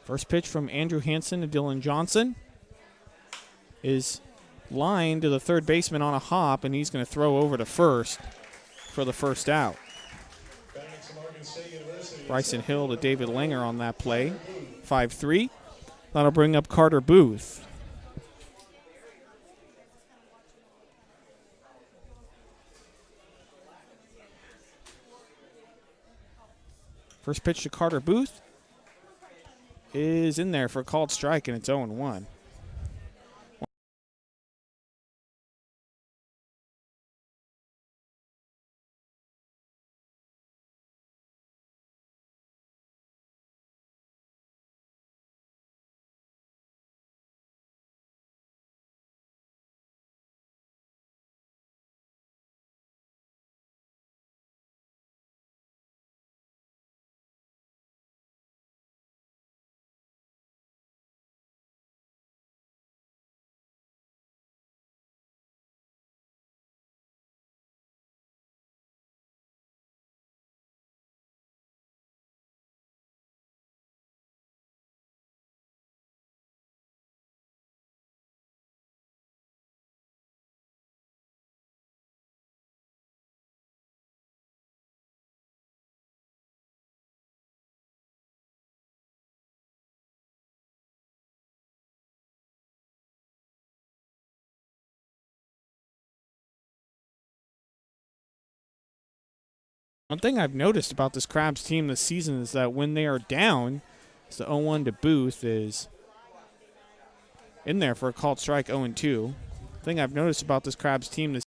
First pitch from Andrew Hansen to Dylan Johnson is lined to the third baseman on a hop, and he's going to throw over to first for the first out. Bryson Hill to David Langer on that play. 5-3. That'll bring up Carter Booth. First pitch to Carter Booth is in there for a called strike, and it's 0-1. One thing I've noticed about this Crabs team this season is that when they are down, it's the 0-1 to Booth is in there for a called strike. 0-2. Thing I've noticed about this Crabs team this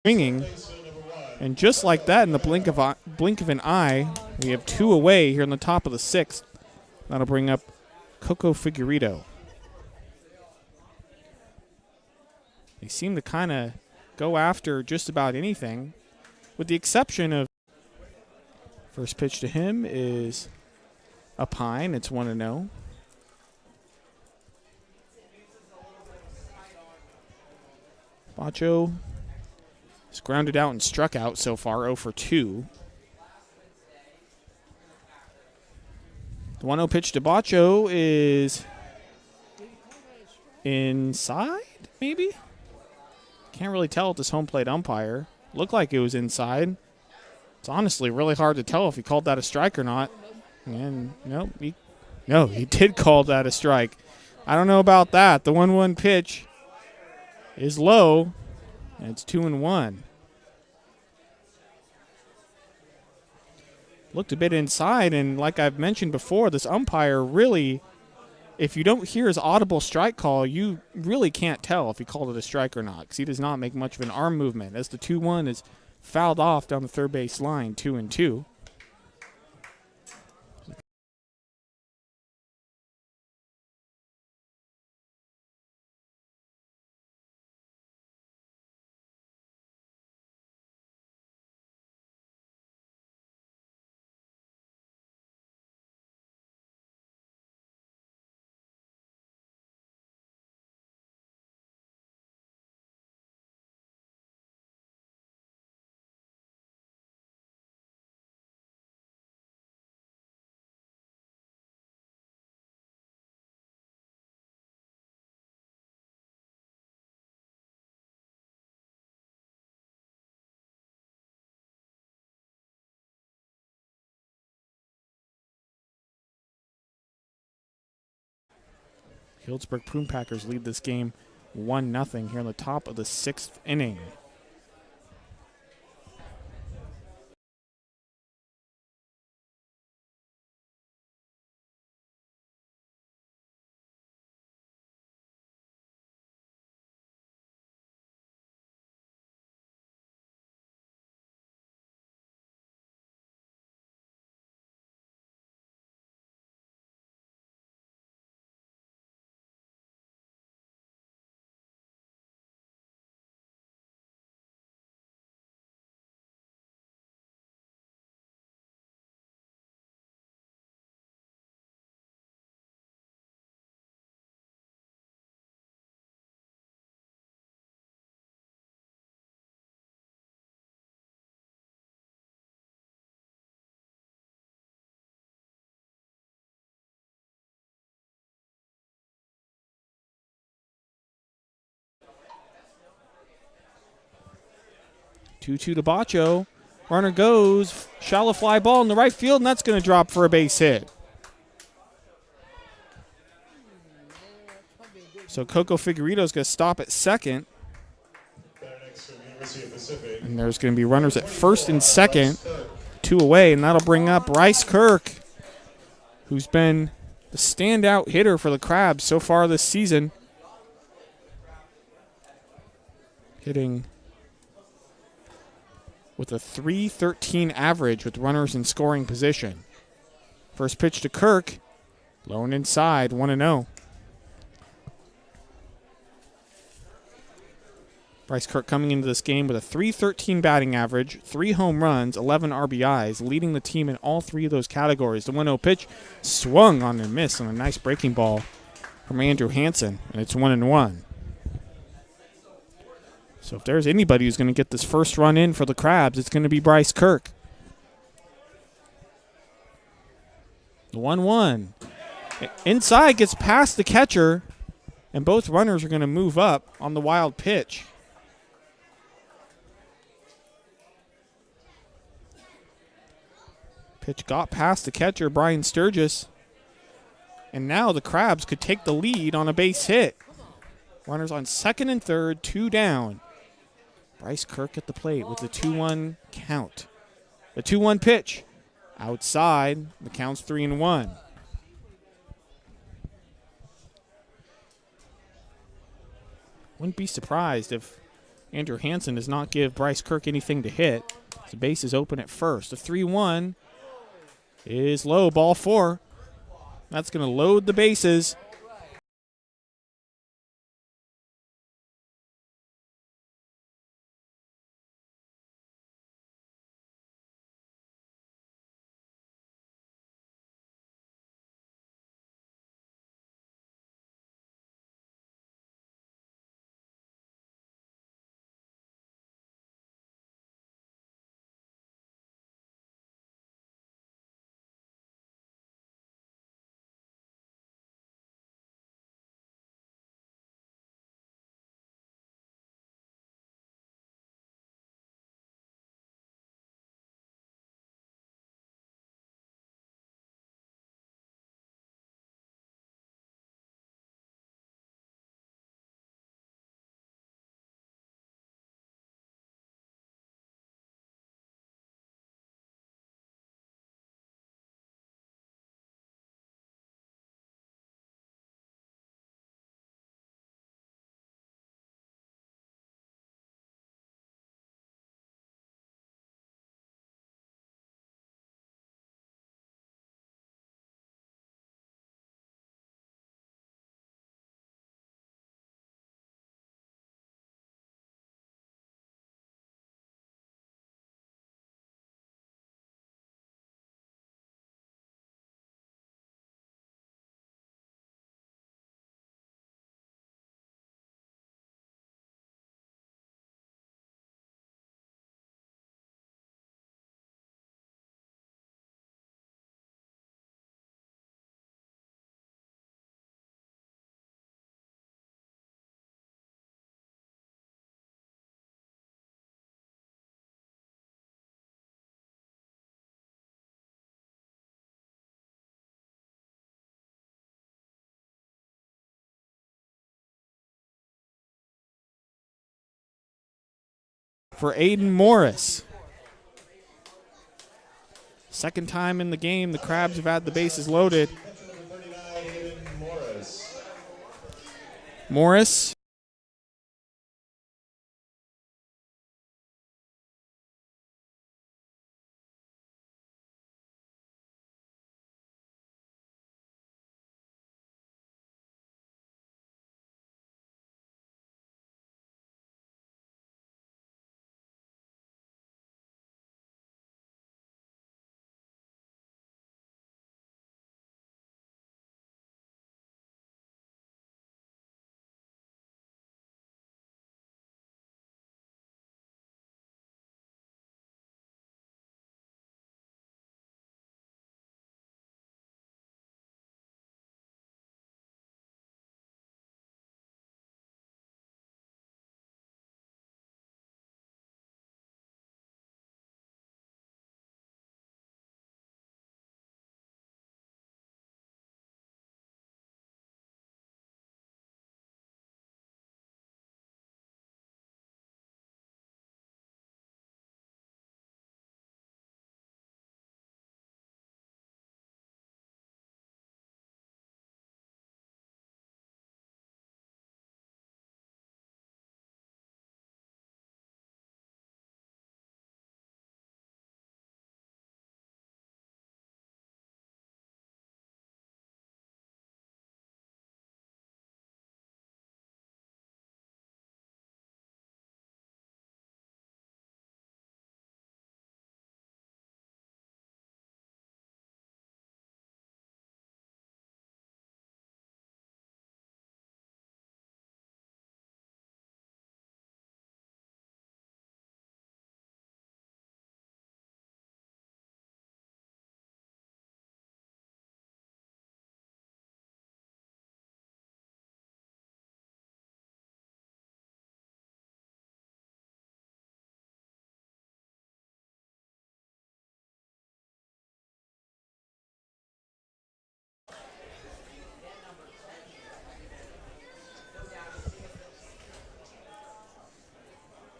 swinging, and just like that, in the blink of an eye, we have 2 away here in the top of the 6th. That'll bring up Coco Figueredo. They seem to kind of go after just about anything, with the exception of First pitch to him is up high, and it's 1-0. Bacho is grounded out and struck out so far, 0 for 2. The 1-0 pitch to Bacho is inside, maybe? Can't really tell with this home plate umpire. Looked like it was inside. It's honestly really hard to tell if he called that a strike or not. And no, he did call that a strike. I don't know about that. The 1-1 pitch is low, and it's 2-1. Looked a bit inside, and like I've mentioned before, this umpire really, if you don't hear his audible strike call, you really can't tell if he called it a strike or not, because he does not make much of an arm movement, as the 2-1 is fouled off down the third base line, 2-2. Healdsburg Prune Packers lead this game 1-0 here in the top of the 6th inning. Two to Bacho. Runner goes. Shallow fly ball in the right field, and that's going to drop for a base hit. So Coco Figueredo's going to stop at second. And there's going to be runners at first and second, 2 away, and that'll bring up Bryce Kirk, who's been the standout hitter for the Crabs so far this season. Hitting with a .313 average with runners in scoring position. First pitch to Kirk, low and inside, 1-0. Bryce Kirk coming into this game with a .313 batting average, 3 home runs, 11 RBIs, leading the team in all 3 of those categories. The 1-0 pitch swung on and missed on a nice breaking ball from Andrew Hansen, and it's 1-1. So if there's anybody who's going to get this first run in for the Crabs, it's going to be Bryce Kirk. The 1-1. Inside, gets past the catcher, and both runners are going to move up on the wild pitch. Pitch got past the catcher, Brian Sturgis, and now the Crabs could take the lead on a base hit. Runners on second and third, 2 down. Bryce Kirk at the plate with the 2-1 count. The 2-1 pitch. Outside, the count's 3-1. Wouldn't be surprised if Andrew Hansen does not give Bryce Kirk anything to hit. The base is open at first. The 3-1 is low, ball 4. That's going to load the bases. for Aiden Morris. Second time in the game, the Crabs have had the bases loaded. Morris.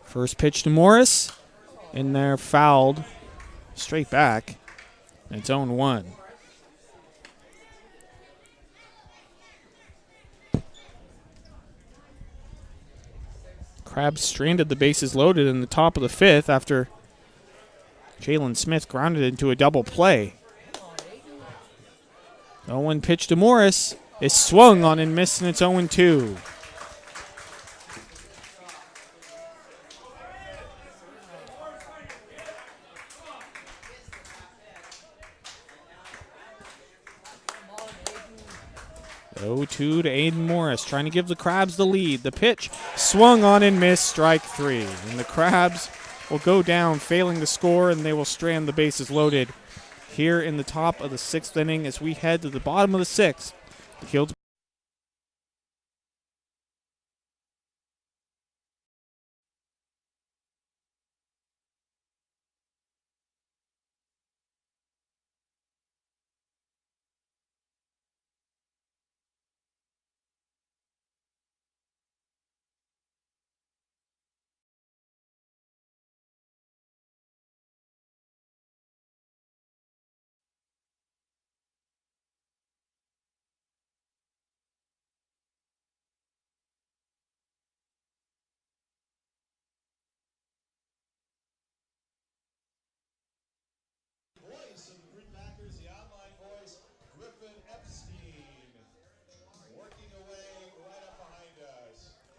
First pitch to Morris, and they're fouled straight back. And it's 0-1. Crabs stranded the bases loaded in the top of the fifth after Jalen Smith grounded into a double play. 0-1 pitch to Morris is swung on and missed, and it's 0-2. To Aiden Morris, trying to give the Crabs the lead. The pitch swung on and missed, strike three. And the Crabs will go down, failing to score, and they will strand the bases loaded here in the top of the sixth inning as we head to the bottom of the sixth. The Healdsburg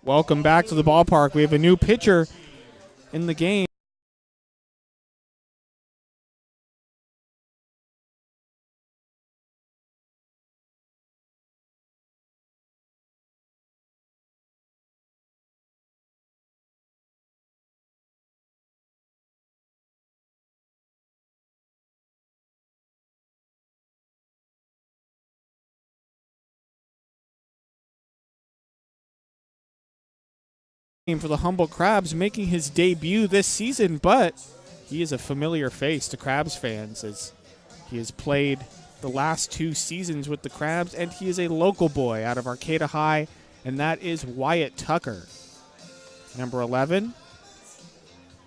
Welcome back to the ballpark. We have a new pitcher in the game. For the Humboldt Crabs, making his debut this season, but he is a familiar face to Crabs fans as he has played the last 2 seasons with the Crabs, and he is a local boy out of Arcata High, and that is Wyatt Tucker. Number 11.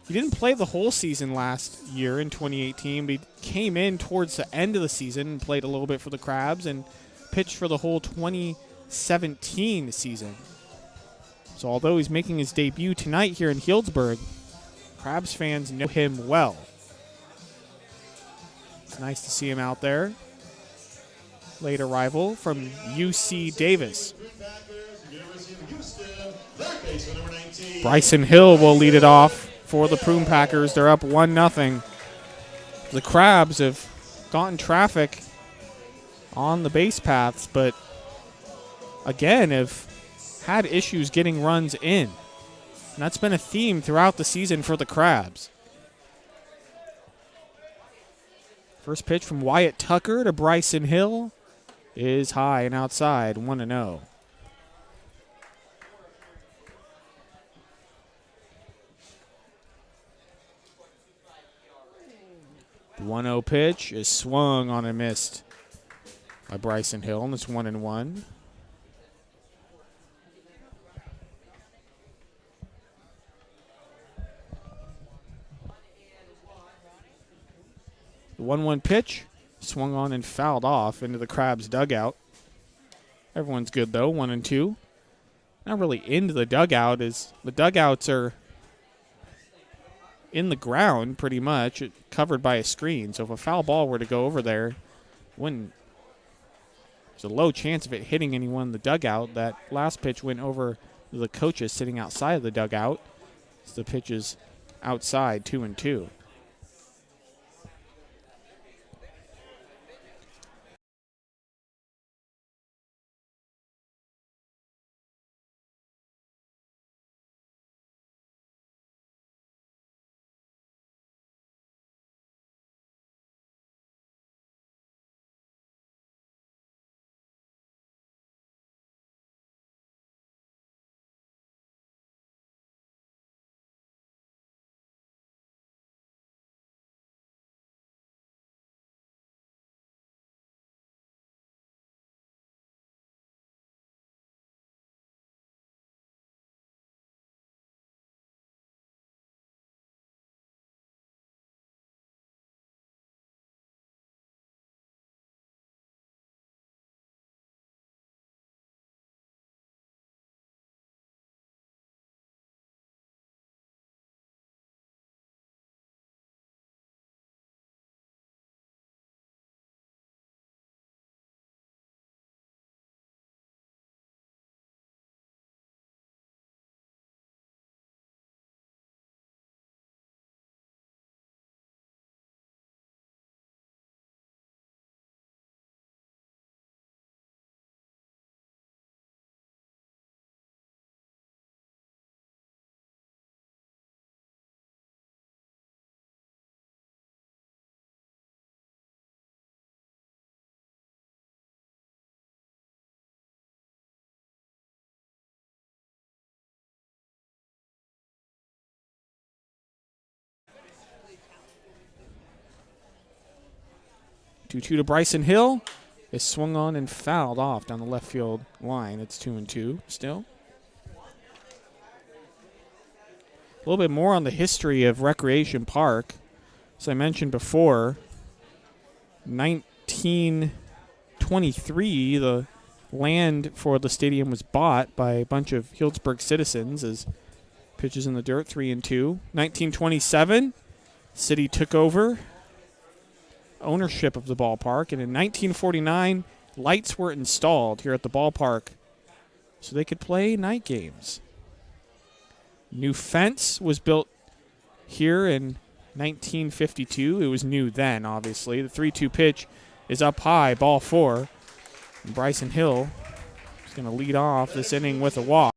He didn't play the whole season last year in 2018, but he came in towards the end of the season and played a little bit for the Crabs and pitched for the whole 2017 season. So although he's making his debut tonight here in Healdsburg, Crabs fans know him well. It's nice to see him out there. Late arrival from UC Davis. Bryson Hill will lead it off for the Prune Packers. They're up 1-0. The Crabs have gotten traffic on the base paths, but again have had issues getting runs in. And that's been a theme throughout the season for the Crabs. First pitch from Wyatt Tucker to Bryson Hill is high and outside, 1-0. The 1-0 pitch is swung on and missed by Bryson Hill, and it's 1-1. The 1-1 pitch swung on and fouled off into the Crabs dugout. Everyone's good though, 1-2. Not really into the dugout, as the dugouts are in the ground pretty much, covered by a screen. So if a foul ball were to go over there, there's a low chance of it hitting anyone in the dugout. That last pitch went over the coaches sitting outside of the dugout. So the pitch is outside, 2-2. Two to Bryson Hill. Is swung on and fouled off down the left field line. It's 2-2 still. A little bit more on the history of Recreation Park. As I mentioned before, 1923, the land for the stadium was bought by a bunch of Healdsburg citizens as pitches in the dirt, 3-2. 1927, city took over ownership of the ballpark, and in 1949, lights were installed here at the ballpark so they could play night games. New fence was built here in 1952. It was new then, obviously. The 3-2 pitch is up high, ball 4. And Bryson Hill is going to lead off this inning with a walk.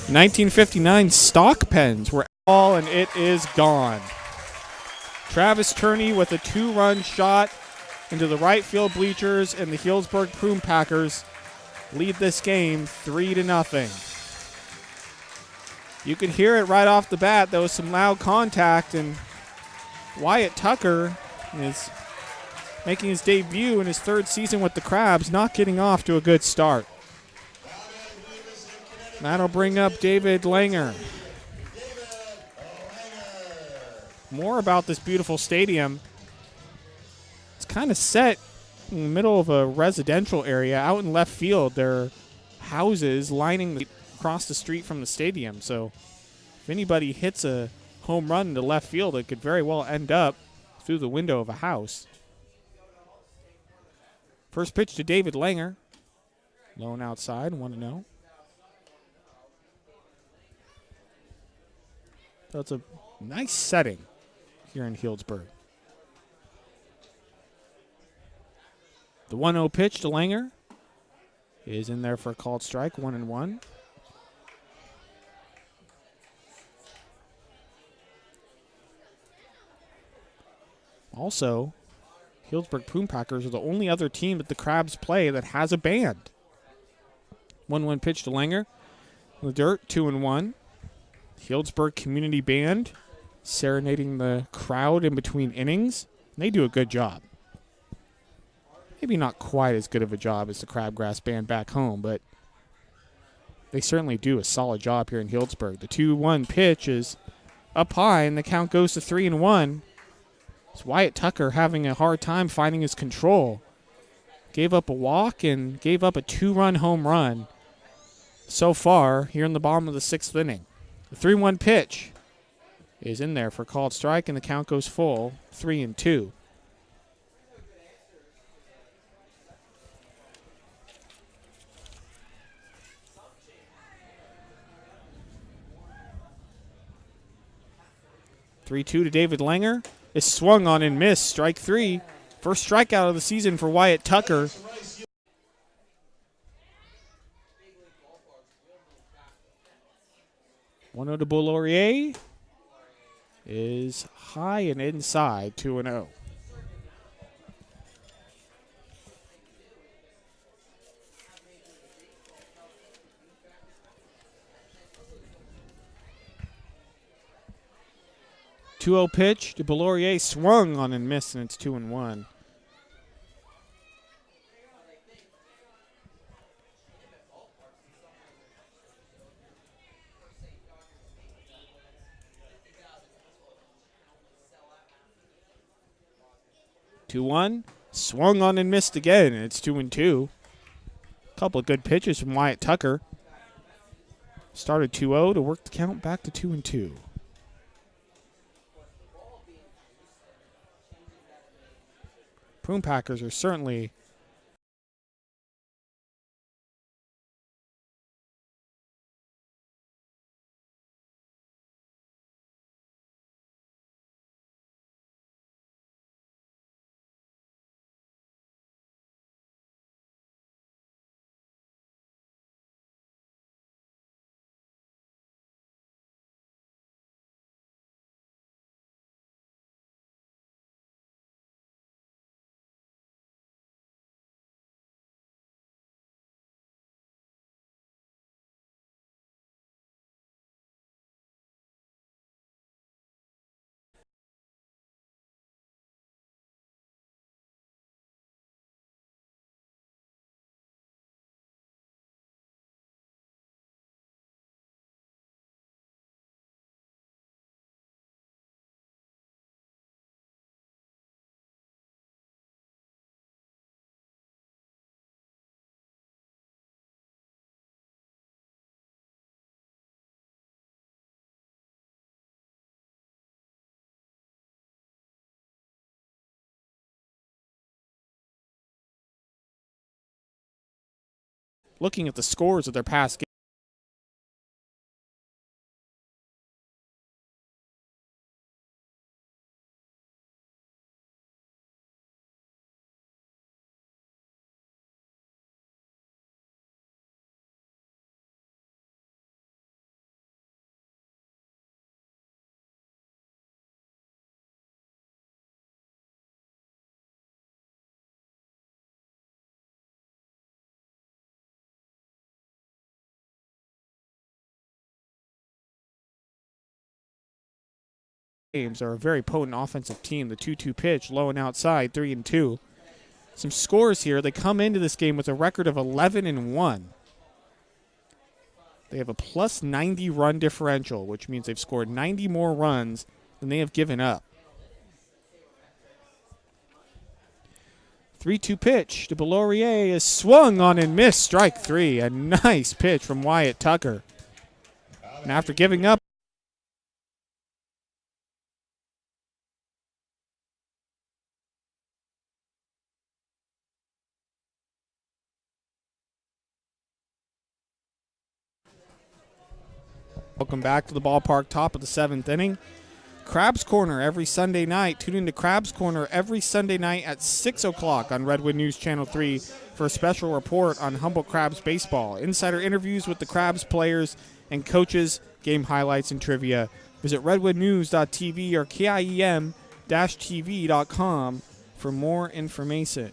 1959 stock pens were all, and it is gone. Travis Turney with a 2-run shot into the right field bleachers, and the Healdsburg Prune Packers lead this game 3-0. You could hear it right off the bat. There was some loud contact, and Wyatt Tucker is making his debut in his 3rd season with the Crabs, not getting off to a good start. That'll bring up David Langer. More about this beautiful stadium. It's kind of set in the middle of a residential area. Out in left field, there are houses lining across the street from the stadium. So if anybody hits a home run into left field, it could very well end up through the window of a house. First pitch to David Langer. Low and outside, 1-0. So it's a nice setting here in Healdsburg. The 1-0 pitch to Langer is in there for a called strike, 1-1. Also, Healdsburg Prune Packers are the only other team that the Crabs play that has a band. 1-1 pitch to Langer. In the dirt, 2-1. Healdsburg Community Band serenading the crowd in between innings. And they do a good job. Maybe not quite as good of a job as the Crabgrass Band back home, but they certainly do a solid job here in Healdsburg. The 2-1 pitch is up high, and the count goes to 3-1. It's Wyatt Tucker having a hard time finding his control. Gave up a walk and gave up a 2-run home run so far here in the bottom of the 6th inning. The 3-1 pitch is in there for a called strike, and the count goes full, 3-2. To David Langer is swung on and missed. Strike 3. First strikeout of the season for Wyatt Tucker. 1-0 to Boulaurier is high and inside, 2-0. Two-0 pitch to Boulaurier, swung on and missed, and it's 2-1. Swung on and missed again, and it's 2-2. Couple of good pitches from Wyatt Tucker. Started 2-0 to work the count back to 2-2. Prune Packers are certainly looking at the scores of their past games. games are a very potent offensive team. The 2-2 pitch, low and outside, 3-2. Some scores here. They come into this game with a record of 11-1. They have a plus 90 run differential, which means they've scored 90 more runs than they have given up. 3-2 pitch to Bellorier is swung on and missed. Strike 3. A nice pitch from Wyatt Tucker. And after giving up, welcome back to the ballpark, top of the 7th inning. Crab's Corner every Sunday night. Tune in to Crab's Corner every Sunday night at 6 o'clock on Redwood News Channel 3 for a special report on Humboldt Crabs baseball. Insider interviews with the Crabs players and coaches, game highlights, and trivia. Visit redwoodnews.tv or KIEM-TV.com for more information.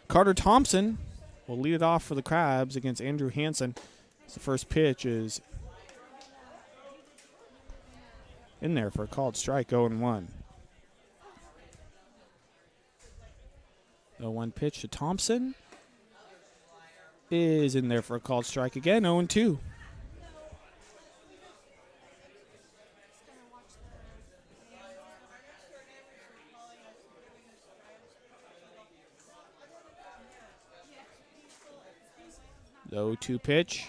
Carter Thompson will lead it off for the Crabs against Andrew Hansen. The first pitch is in there for a called strike, 0-1. 0-1 pitch to Thompson is in there for a called strike again, 0-2. The 0-2 pitch.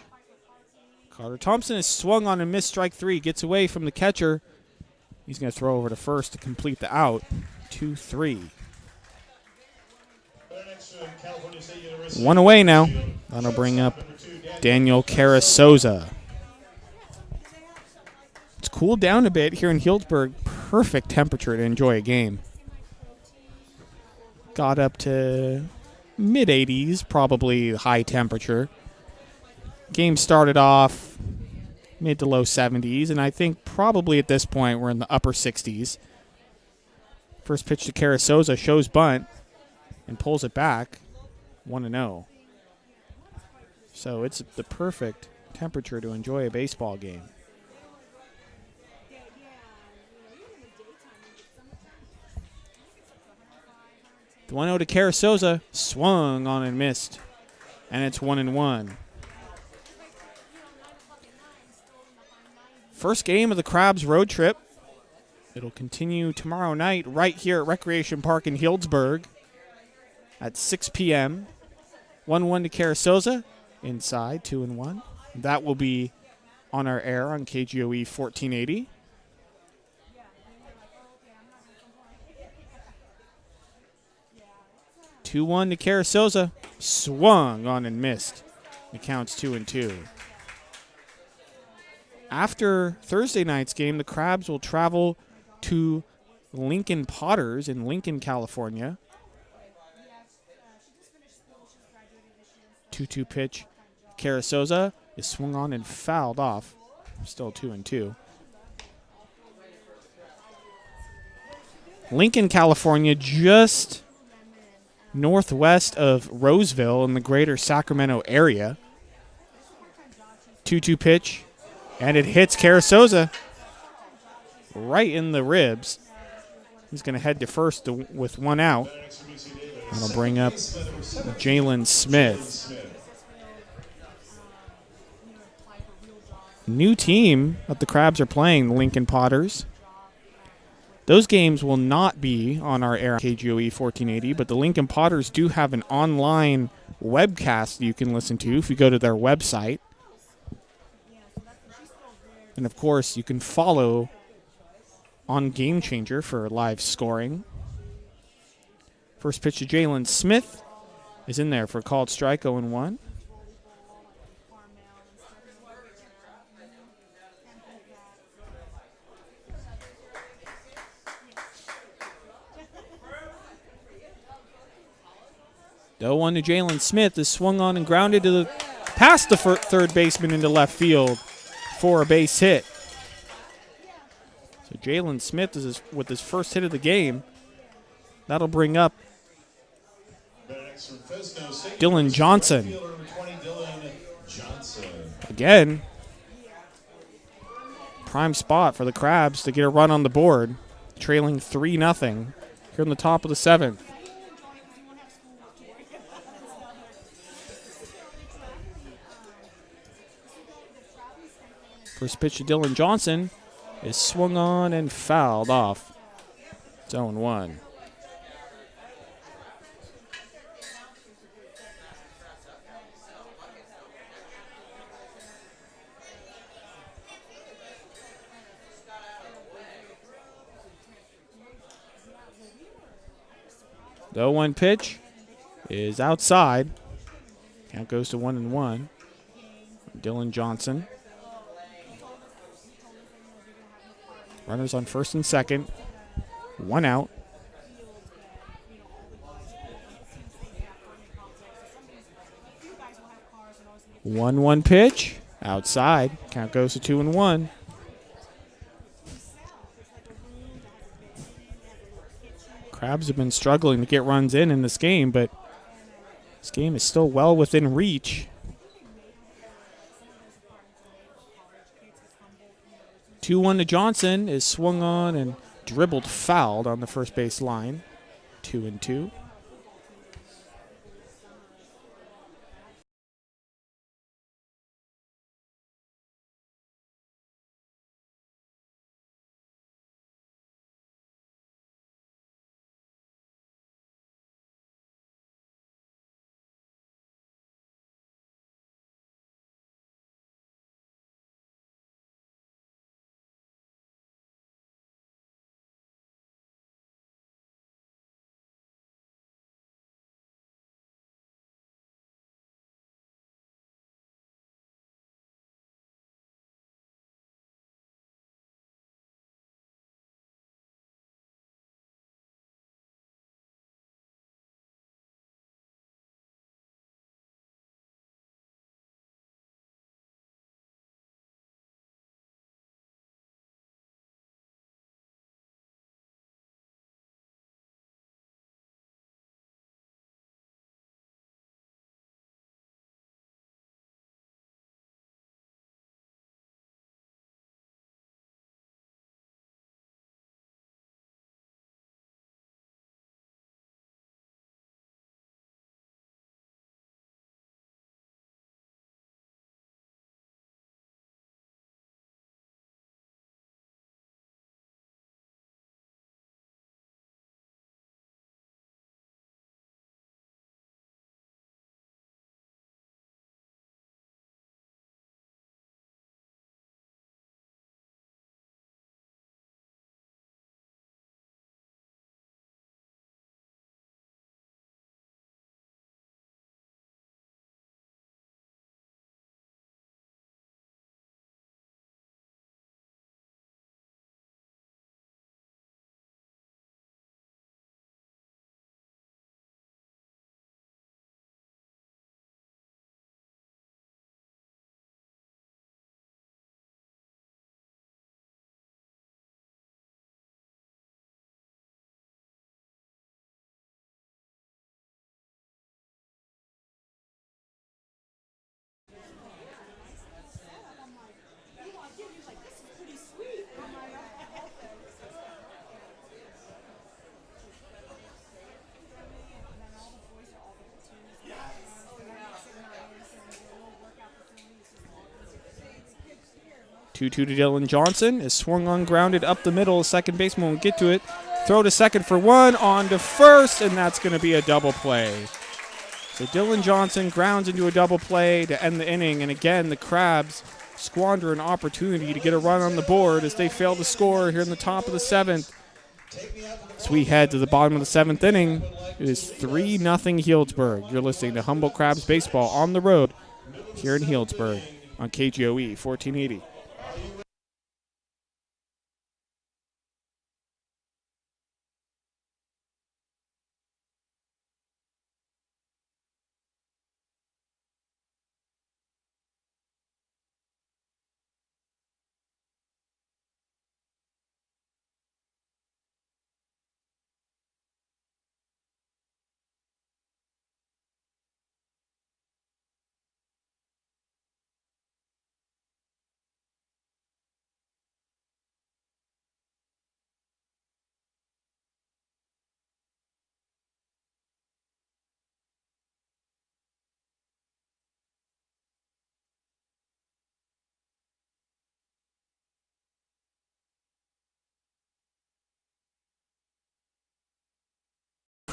Carter Thompson is swung on and missed, strike 3. Gets away from the catcher. He's going to throw over to first to complete the out. 2-3. One away now. That'll bring up Daniel Carasoza. It's cooled down a bit here in Healdsburg. Perfect temperature to enjoy a game. Got up to mid-80s, probably high temperature. Game started off mid to low 70s, and I think probably at this point we're in the upper 60s. First pitch to Carasoza, shows bunt, and pulls it back, 1-0. So it's the perfect temperature to enjoy a baseball game. The 1-0 to Carasoza, swung on and missed, and it's 1-1. First game of the Crabs road trip. It'll continue tomorrow night right here at Recreation Park in Healdsburg at 6 p.m. 1-1 to Carasoza. Inside, 2-1. That will be on our air on KGOE 1480. Two-1 to Carasoza. Swung on and missed. It counts 2-2. After Thursday night's game, the Crabs will travel to Lincoln Potters in Lincoln, California. 2-2 pitch. Carasoza is swung on and fouled off. Still 2-2. Lincoln, California, just northwest of Roseville in the greater Sacramento area. 2-2 pitch. And it hits Carasoza right in the ribs. He's going to head to first with one out. That'll bring up Jalen Smith. New team that the Crabs are playing, the Lincoln Potters. Those games will not be on our air KGOE 1480, but the Lincoln Potters do have an online webcast you can listen to if you go to their website. And, of course, you can follow on Game Changer for live scoring. First pitch to Jalen Smith is in there for a called strike, 0-1. The 0-1 to Jalen Smith is swung on and grounded to past the third baseman into left field for a base hit. So Jalen Smith is with his first hit of the game. That'll bring up Dylan Johnson. Again, prime spot for the Crabs to get a run on the board, trailing 3-0 here in the top of the 7th. First pitch to Dylan Johnson is swung on and fouled off. Zone 1. The 0-1 pitch is outside. Count goes to 1-1. Dylan Johnson. Runners on first and second. 1 out. One pitch outside. Count goes to 2-1. Crabs have been struggling to get runs in this game, but this game is still well within reach. 2-1 to Johnson is swung on and dribbled fouled on the first base line. 2-2. Two to Dylan Johnson is swung on, grounded up the middle. Second baseman won't get to it. Throw to second for 1, on to first, and that's going to be a double play. So Dylan Johnson grounds into a double play to end the inning, and again the Crabs squander an opportunity to get a run on the board as they fail to score here in the top of the 7th. As we head to the bottom of the 7th inning, it is 3-0 Healdsburg. You're listening to Humboldt Crabs Baseball on the road here in Healdsburg on KGOE 1480.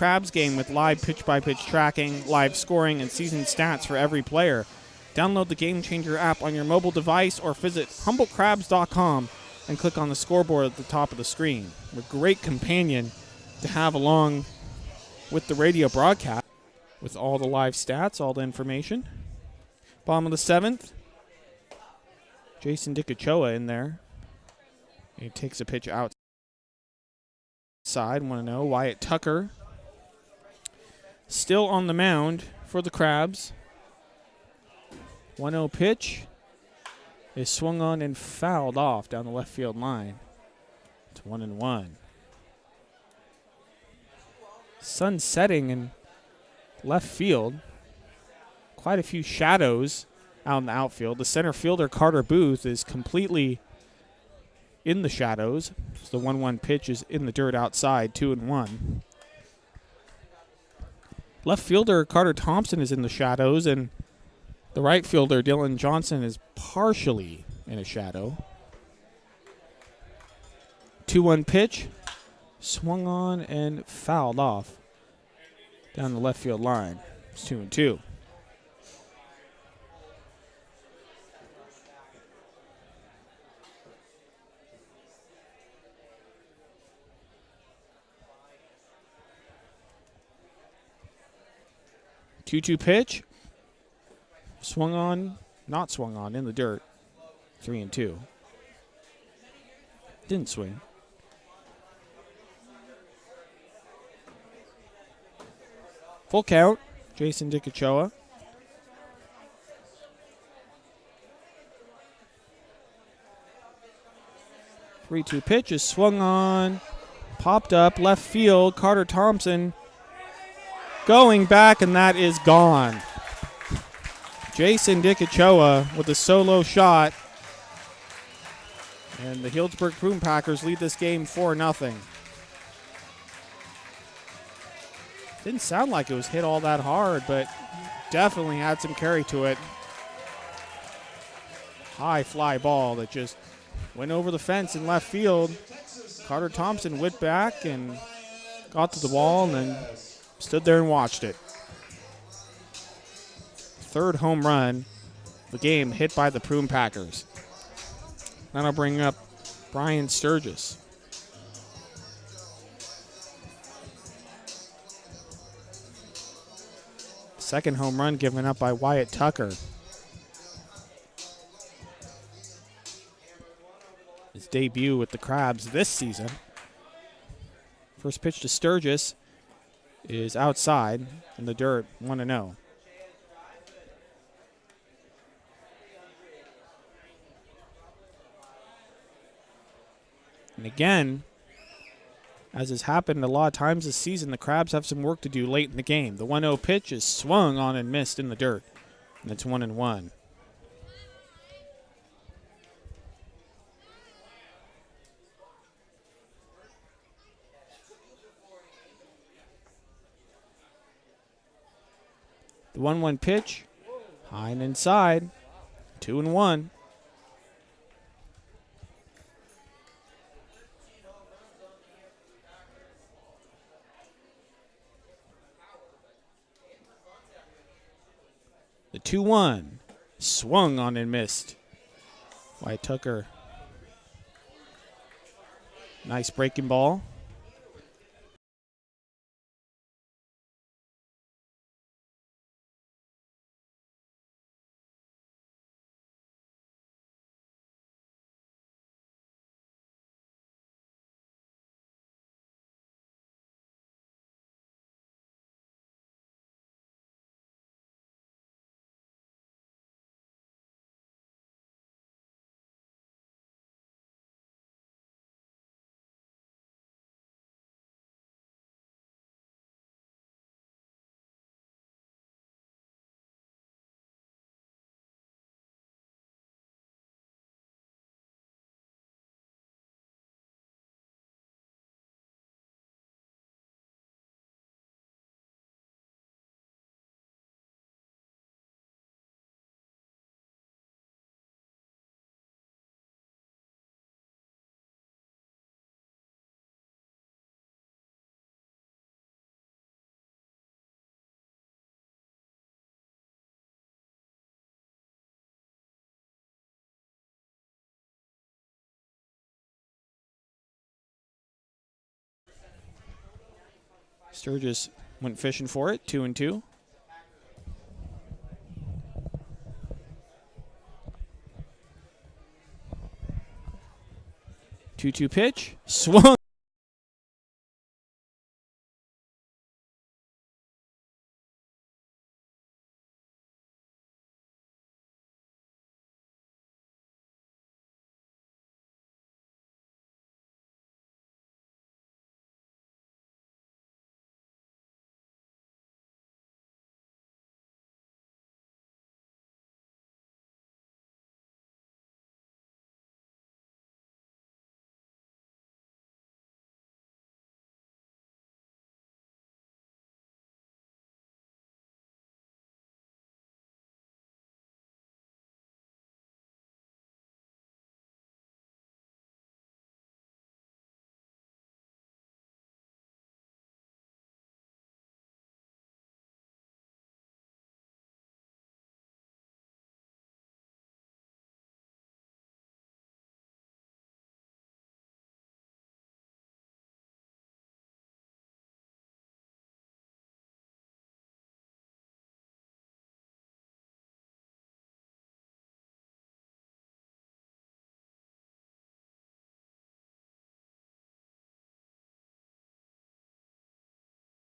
Crabs game with live pitch-by-pitch tracking, live scoring, and season stats for every player. Download the Game Changer app on your mobile device or visit HumboldtCrabs.com and click on the scoreboard at the top of the screen. A great companion to have along with the radio broadcast with all the live stats, all the information. Bottom of the 7th, Jason Dickachoa in there. He takes a pitch outside. 1-0. Wyatt Tucker still on the mound for the Crabs. 1-0 pitch is swung on and fouled off down the left field line. It's 1-1. Sun setting in left field. Quite a few shadows out in the outfield. The center fielder, Carter Booth, is completely in the shadows. So the 1-1 pitch is in the dirt outside, 2-1. Left fielder, Carter Thompson, is in the shadows, and the right fielder, Dylan Johnson, is partially in a shadow. 2-1 pitch, swung on and fouled off down the left field line. It's 2-2. Two-two pitch, swung on, not swung on, in the dirt. 3-2. Didn't swing. Full count, Jason Dickachoa. 3-2 pitch is swung on, popped up, left field, Carter Thompson going back, and that is gone. Jason Dickachoa with a solo shot. And the Healdsburg Prune Packers lead this game 4-0. Didn't sound like it was hit all that hard, but definitely had some carry to it. High fly ball that just went over the fence in left field. Carter Thompson went back and got to the wall and then stood there and watched it. Third home run of the game hit by the Prune Packers. That'll bring up Brian Sturgis. Second home run given up by Wyatt Tucker. His debut with the Crabs this season. First pitch to Sturgis is outside in the dirt, 1-0. And again, as has happened a lot of times this season, the Crabs have some work to do late in the game. The 1-0 pitch is swung on and missed in the dirt, and it's 1-1. The 1-1 pitch, high and inside, 2-1. The 2-1 swung on and missed. Wyatt Tucker. Nice breaking ball. Sturgis went fishing for it, 2-2. 2-2 pitch, swung.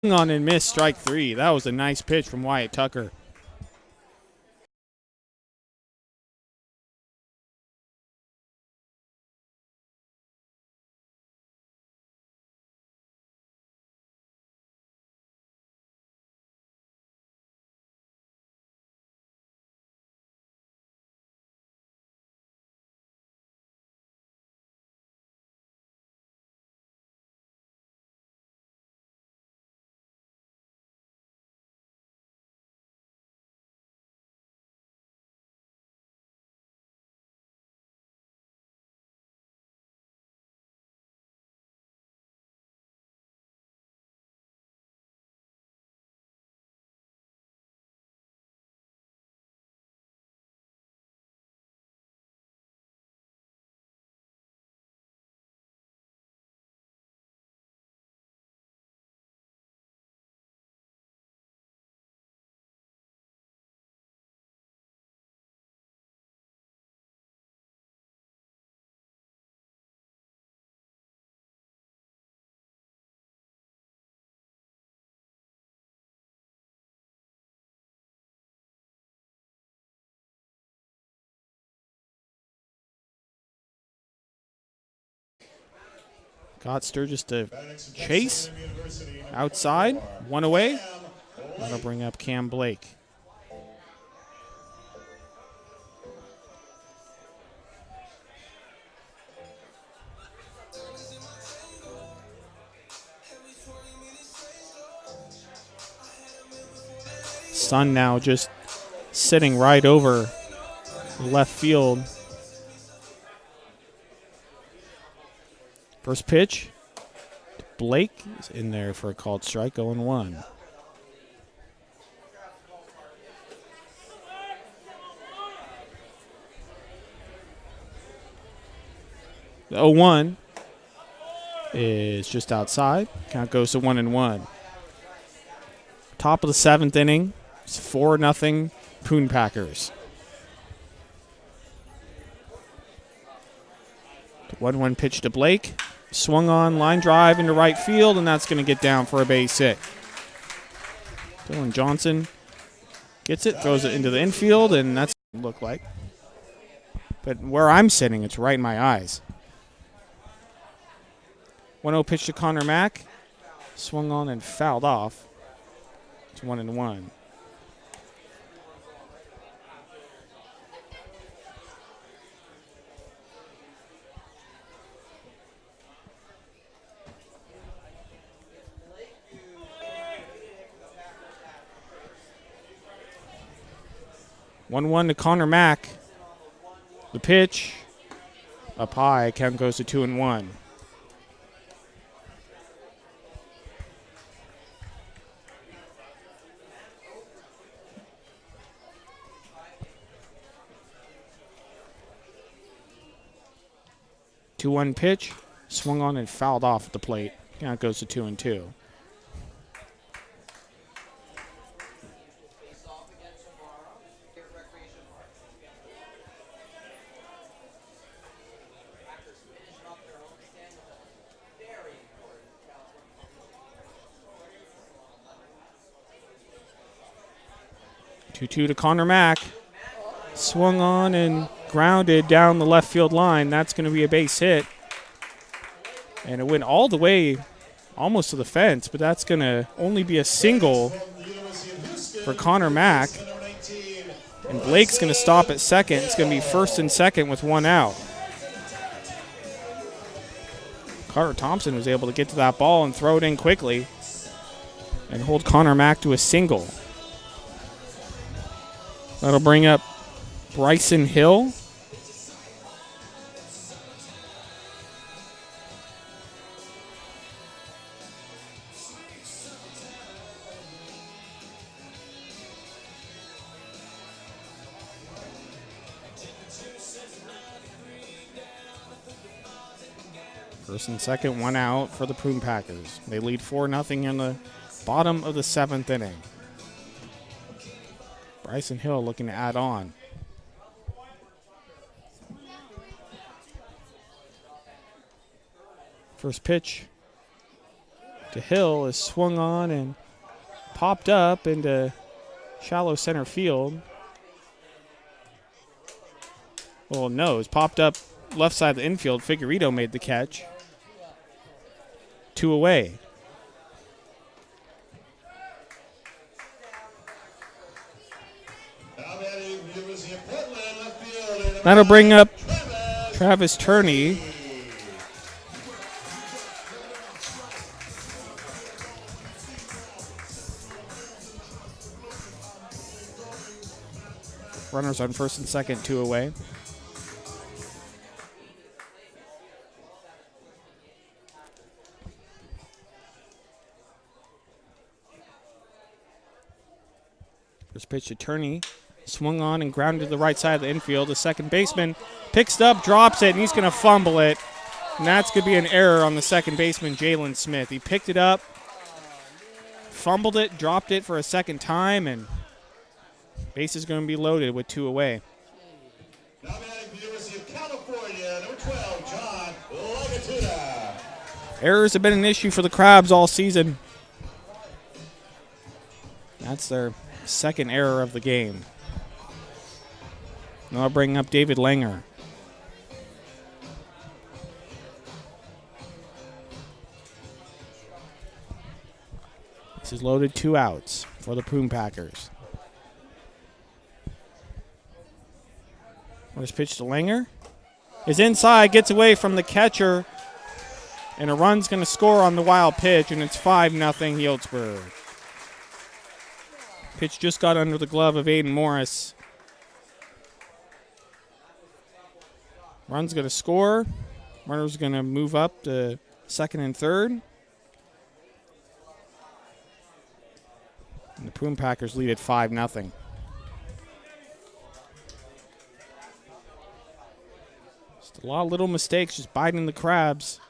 On and missed, strike 3. That was a nice pitch from Wyatt Tucker. Got Sturgis to chase. Outside, one away. That'll bring up Cam Blake. Sun now just sitting right over left field. First pitch, Blake is in there for a called strike, 0-1. The 0-1 is just outside. Count goes to 1-1. Top of the 7th inning. It's 4-0 Prune Packers. 1-1 pitch to Blake. Swung on, line drive into right field, and that's going to get down for a base hit. Dylan Johnson gets it, throws it into the infield, and that's what it looked like. But where I'm sitting, it's right in my eyes. 1-0 pitch to Connor Mack. Swung on and fouled off. It's 1-1. One to Connor Mack. The pitch up high. Count goes to 2-1. Two-one pitch, swung on and fouled off at the plate. Count goes to 2-2. 2-2 to Connor Mack. Swung on and grounded down the left field line. That's going to be a base hit. And it went all the way almost to the fence, but that's going to only be a single for Connor Mack. And Blake's going to stop at second. It's going to be first and second with one out. Carter Thompson was able to get to that ball and throw it in quickly and hold Connor Mack to a single. That'll bring up Bryson Hill. First and second, one out for the Prune Packers. They lead 4-0 in the bottom of the 7th inning. Bryson Hill looking to add on. First pitch to Hill is swung on and popped up into shallow center field. Well, no, it's popped up left side of the infield. Figueredo made the catch. 2 away. That'll bring up Travis Turney. Runners on first and second, 2 away. First pitch to Turney. Swung on and grounded to the right side of the infield. The second baseman picks it up, drops it, and he's going to fumble it. And that's going to be an error on the second baseman, Jalen Smith. He picked it up, fumbled it, dropped it for a second time, and base is going to be loaded with 2 away. Now batting for the University of California, number 12, John Lagatuna. Errors have been an issue for the Crabs all season. That's their second error of the game. Now I'll bring up David Langer. This is loaded, 2 outs for the Prune Packers. First pitch to Langer is inside, gets away from the catcher, and a run's going to score on the wild pitch, and it's 5-0 Healdsburg. Pitch just got under the glove of Aiden Morris. Run's going to score. Runner's going to move up to second and third. And the Prune Packers lead at 5-0. Just a lot of little mistakes just biting the Crabs.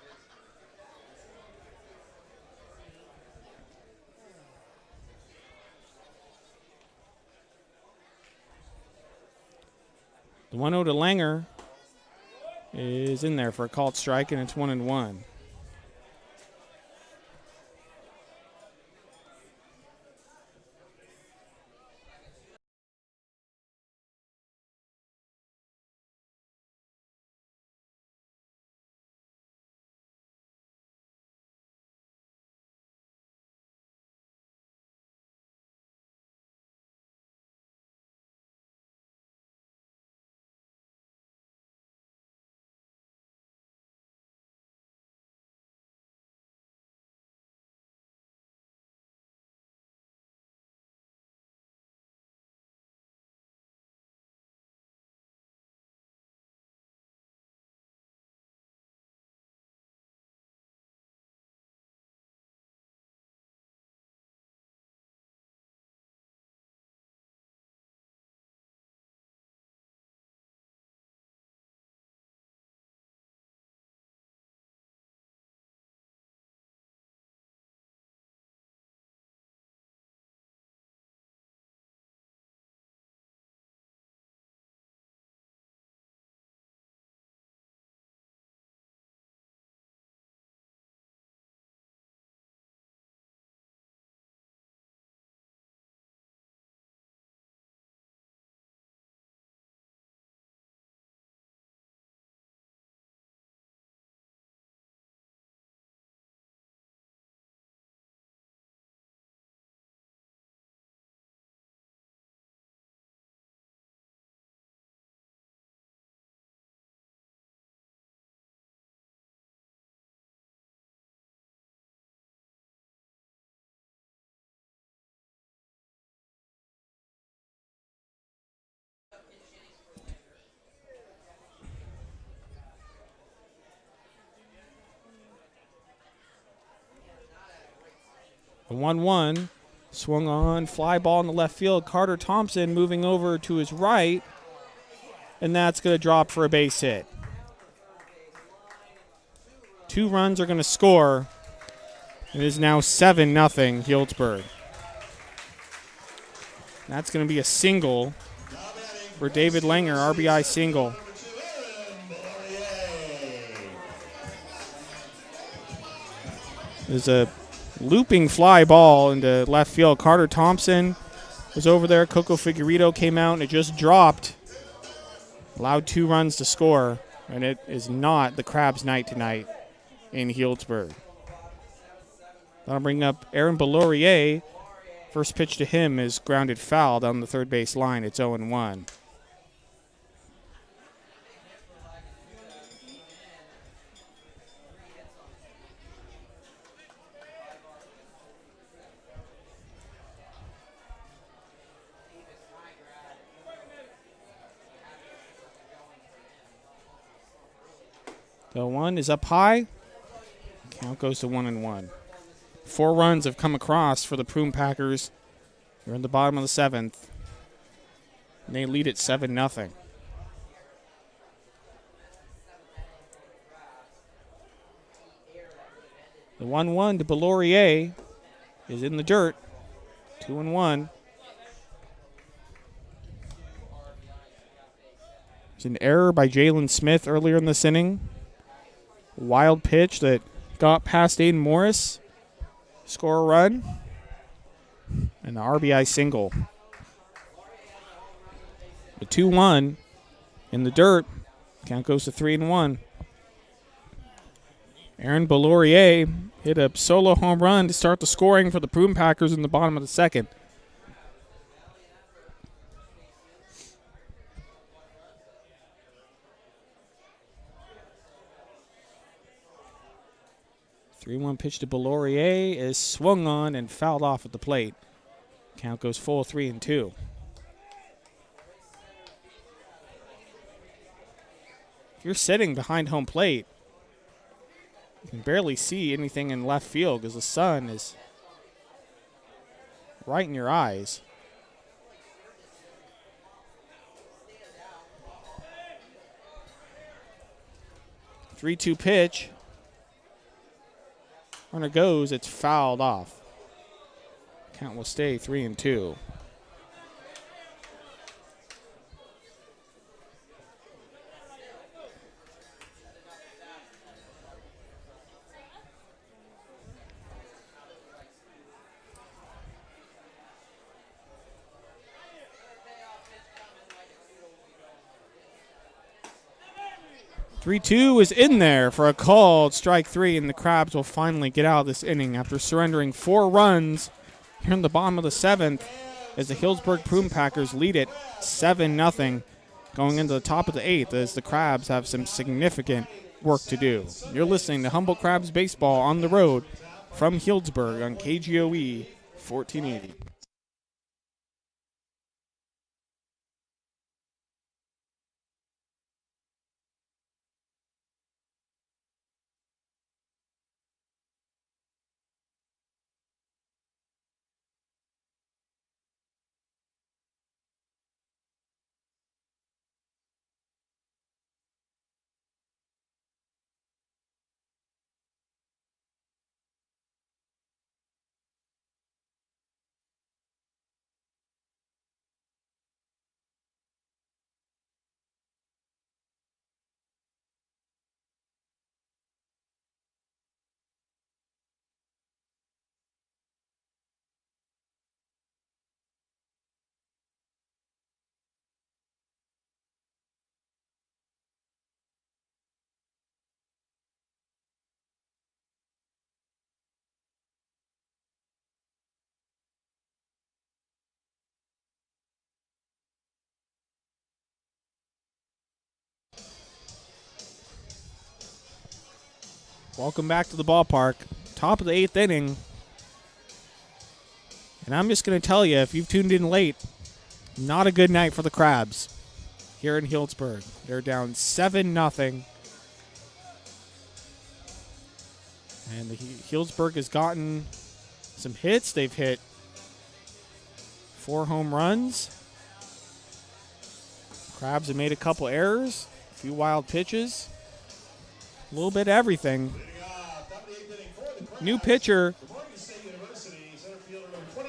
The 1-0 to Langer is in there for a called strike, and it's 1-1. 1-1. Swung on, fly ball in the left field. Carter Thompson moving over to his right, and that's going to drop for a base hit. 2 runs are going to score. It is now 7-0 Healdsburg. That's going to be a single for David Langer, RBI single. There's a looping fly ball into left field. Carter Thompson was over there. Coco Figueredo came out, and it just dropped. Allowed 2 runs to score, and it is not the Crabs' night tonight in Healdsburg. That'll bring up Aaron Bellorier. First pitch to him is grounded foul down the third base line. It's 0-1. The 1 is up high. Count goes to 1-1. 4 runs have come across for the Prune Packers. They're in the bottom of the 7th. And they lead at 7-0. The 1-1 to Bellorier is in the dirt. 2-1. There's an error by Jalen Smith earlier in this inning. Wild pitch that got past Aiden Morris. Score a run. And the RBI single. The 2-1 in the dirt. Count goes to 3-1. Aaron Bellorier hit a solo home run to start the scoring for the Prune Packers in the bottom of the 2nd. The 3-1 pitch to Bellorier is swung on and fouled off at the plate. Count goes full 3-2. If you're sitting behind home plate, you can barely see anything in left field because the sun is right in your eyes. 3-2 pitch. Runner goes, it's fouled off. Count will stay 3-2. Three-two is in there for a called strike 3, and the Crabs will finally get out of this inning after surrendering 4 runs here in the bottom of the 7th as the Healdsburg Prune Packers lead it 7-0 going into the top of the 8th as the Crabs have some significant work to do. You're listening to Humboldt Crabs Baseball on the road from Healdsburg on KGOE 1480. Welcome back to the ballpark. Top of the 8th inning. And I'm just going to tell you, if you've tuned in late, not a good night for the Crabs here in Healdsburg. They're down 7-0. And the Healdsburg has gotten some hits. They've hit 4 home runs. Crabs have made a couple errors, a few wild pitches, a little bit of everything. New pitcher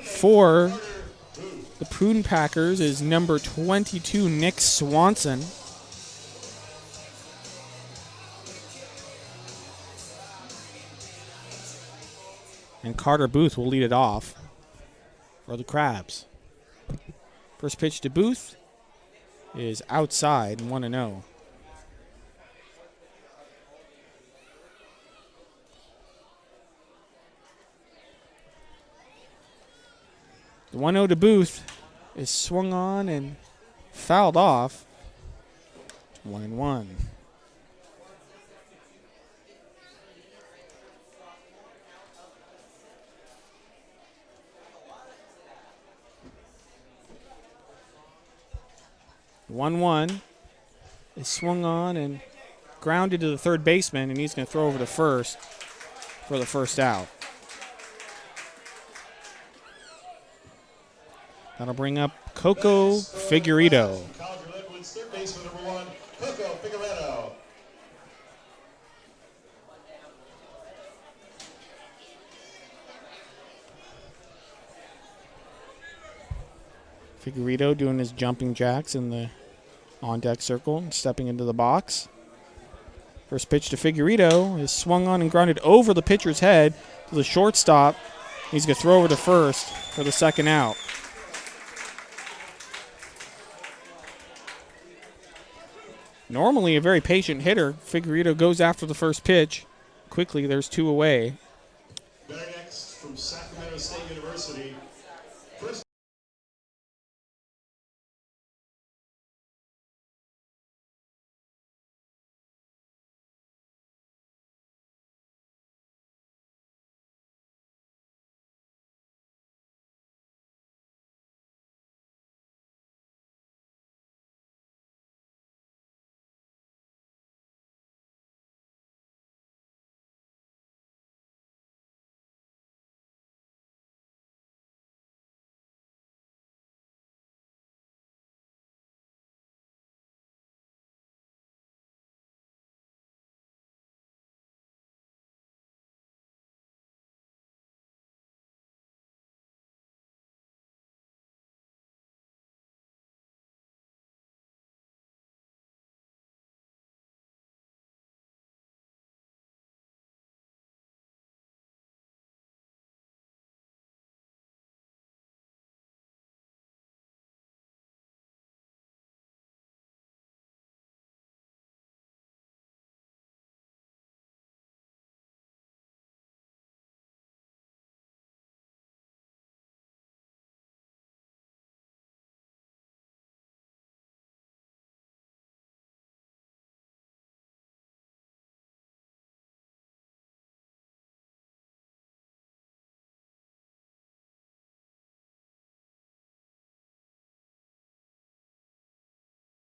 for the Prune Packers is number 22, Nick Swanson. And Carter Booth will lead it off for the Crabs. First pitch to Booth is outside, 1-0. The 1-0 to Booth is swung on and fouled off. 1-1. The 1-1 is swung on and grounded to the third baseman, and he's going to throw over to first for the first out. That'll bring up Coco Figueredo. Third baseman number 1, Coco Figueredo. Figueredo doing his jumping jacks in the on-deck circle and stepping into the box. First pitch to Figueredo is swung on and grounded over the pitcher's head to the shortstop. He's going to throw over to first for the second out. Normally a very patient hitter, Figueredo goes after the first pitch. Quickly, there's 2 away. Better next from Sacramento State University. First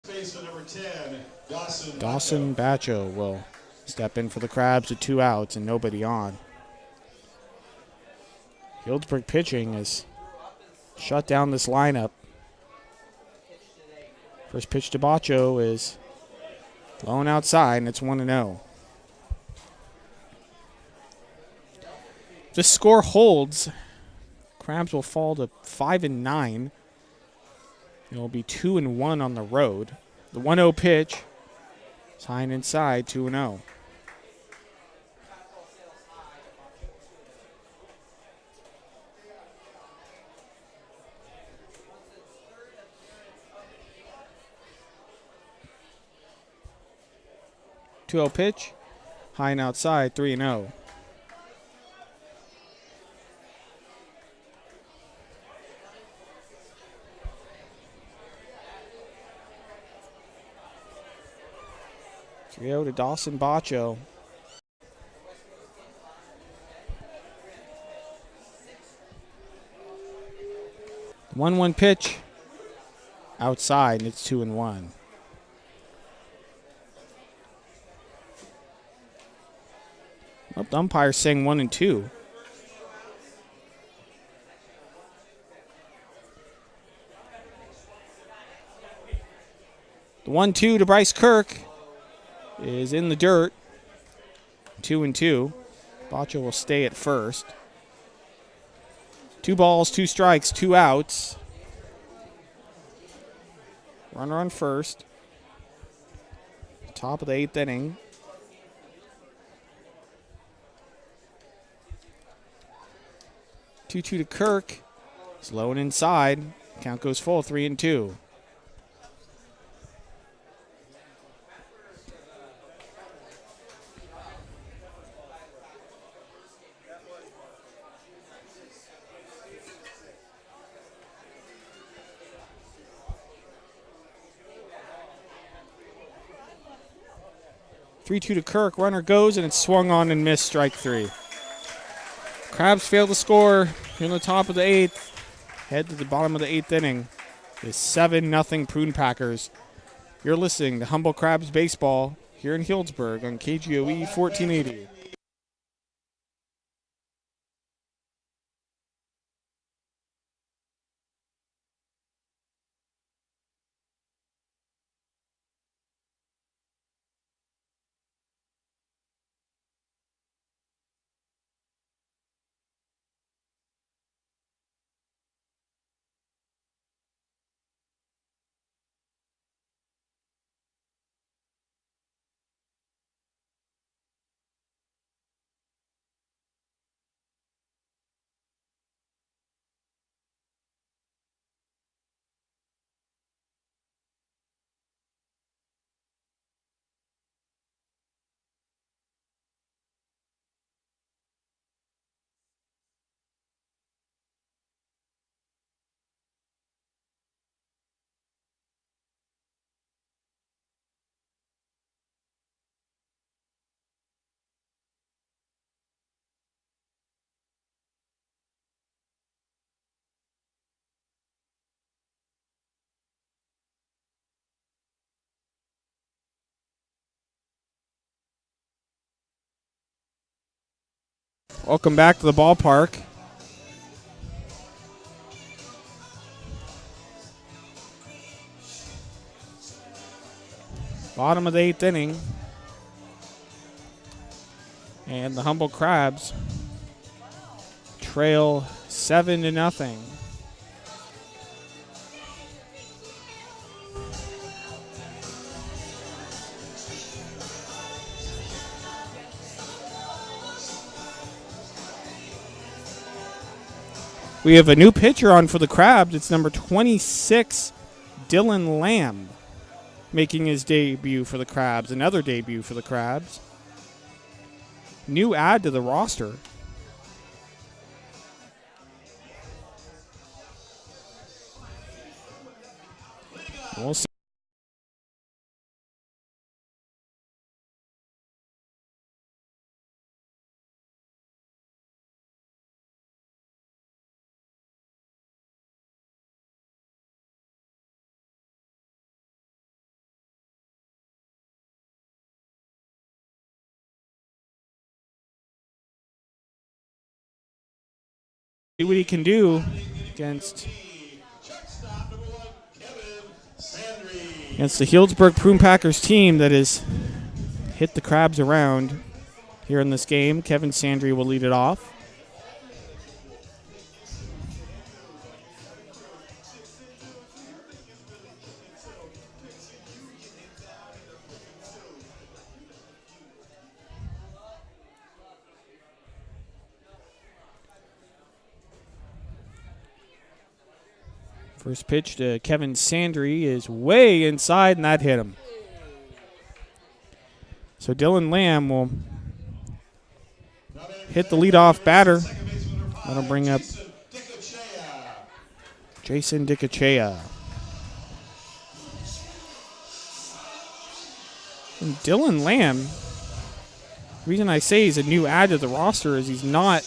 baseman number 10, Dawson Bacho will step in for the Crabs with 2 outs and nobody on. Healdsburg pitching has shut down this lineup. First pitch to Bacho is low and outside, and it's 1-0. If this score holds, Crabs will fall to 5-9. It will be 2-1 on the road. The 1-0 pitch is high and inside, 2-0. Two-0 pitch, high and outside, 3-0. To Dawson Bacho. 1-1 pitch outside, and it's 2-1. Oh, the umpire's saying 1-2. The 1-2 to Bryce Kirk is in the dirt. 2-2. Boccia will stay at first. 2 balls, 2 strikes, 2 outs. Runner on first. Top of the 8th inning. Two-two to Kirk. Slow and inside. Count goes full, 3-2. Three-two to Kirk. Runner goes, and it's swung on and missed. Strike 3. Crabs fail to score in the top of the 8th. Head to the bottom of the 8th inning. It's 7-0 Prune Packers. You're listening to Humble Crabs Baseball here in Healdsburg on KGOE 1480. Welcome back to the ballpark. Bottom of the 8th inning. And the Humble Crabs trail 7-0. We have a new pitcher on for the Crabs. It's number 26, Dylan Lamb, making his debut for the Crabs. Another debut for the Crabs. New add to the roster. We'll see. See what he can do against the Healdsburg Prune Packers team that has hit the Crabs around here in this game. Kevin Sandry will lead it off. First pitch to Kevin Sandry is way inside, and that hit him. So Dylan Lamb will hit the leadoff batter. That'll bring up Jason Dicachea. And Dylan Lamb, the reason I say he's a new add to the roster is he's not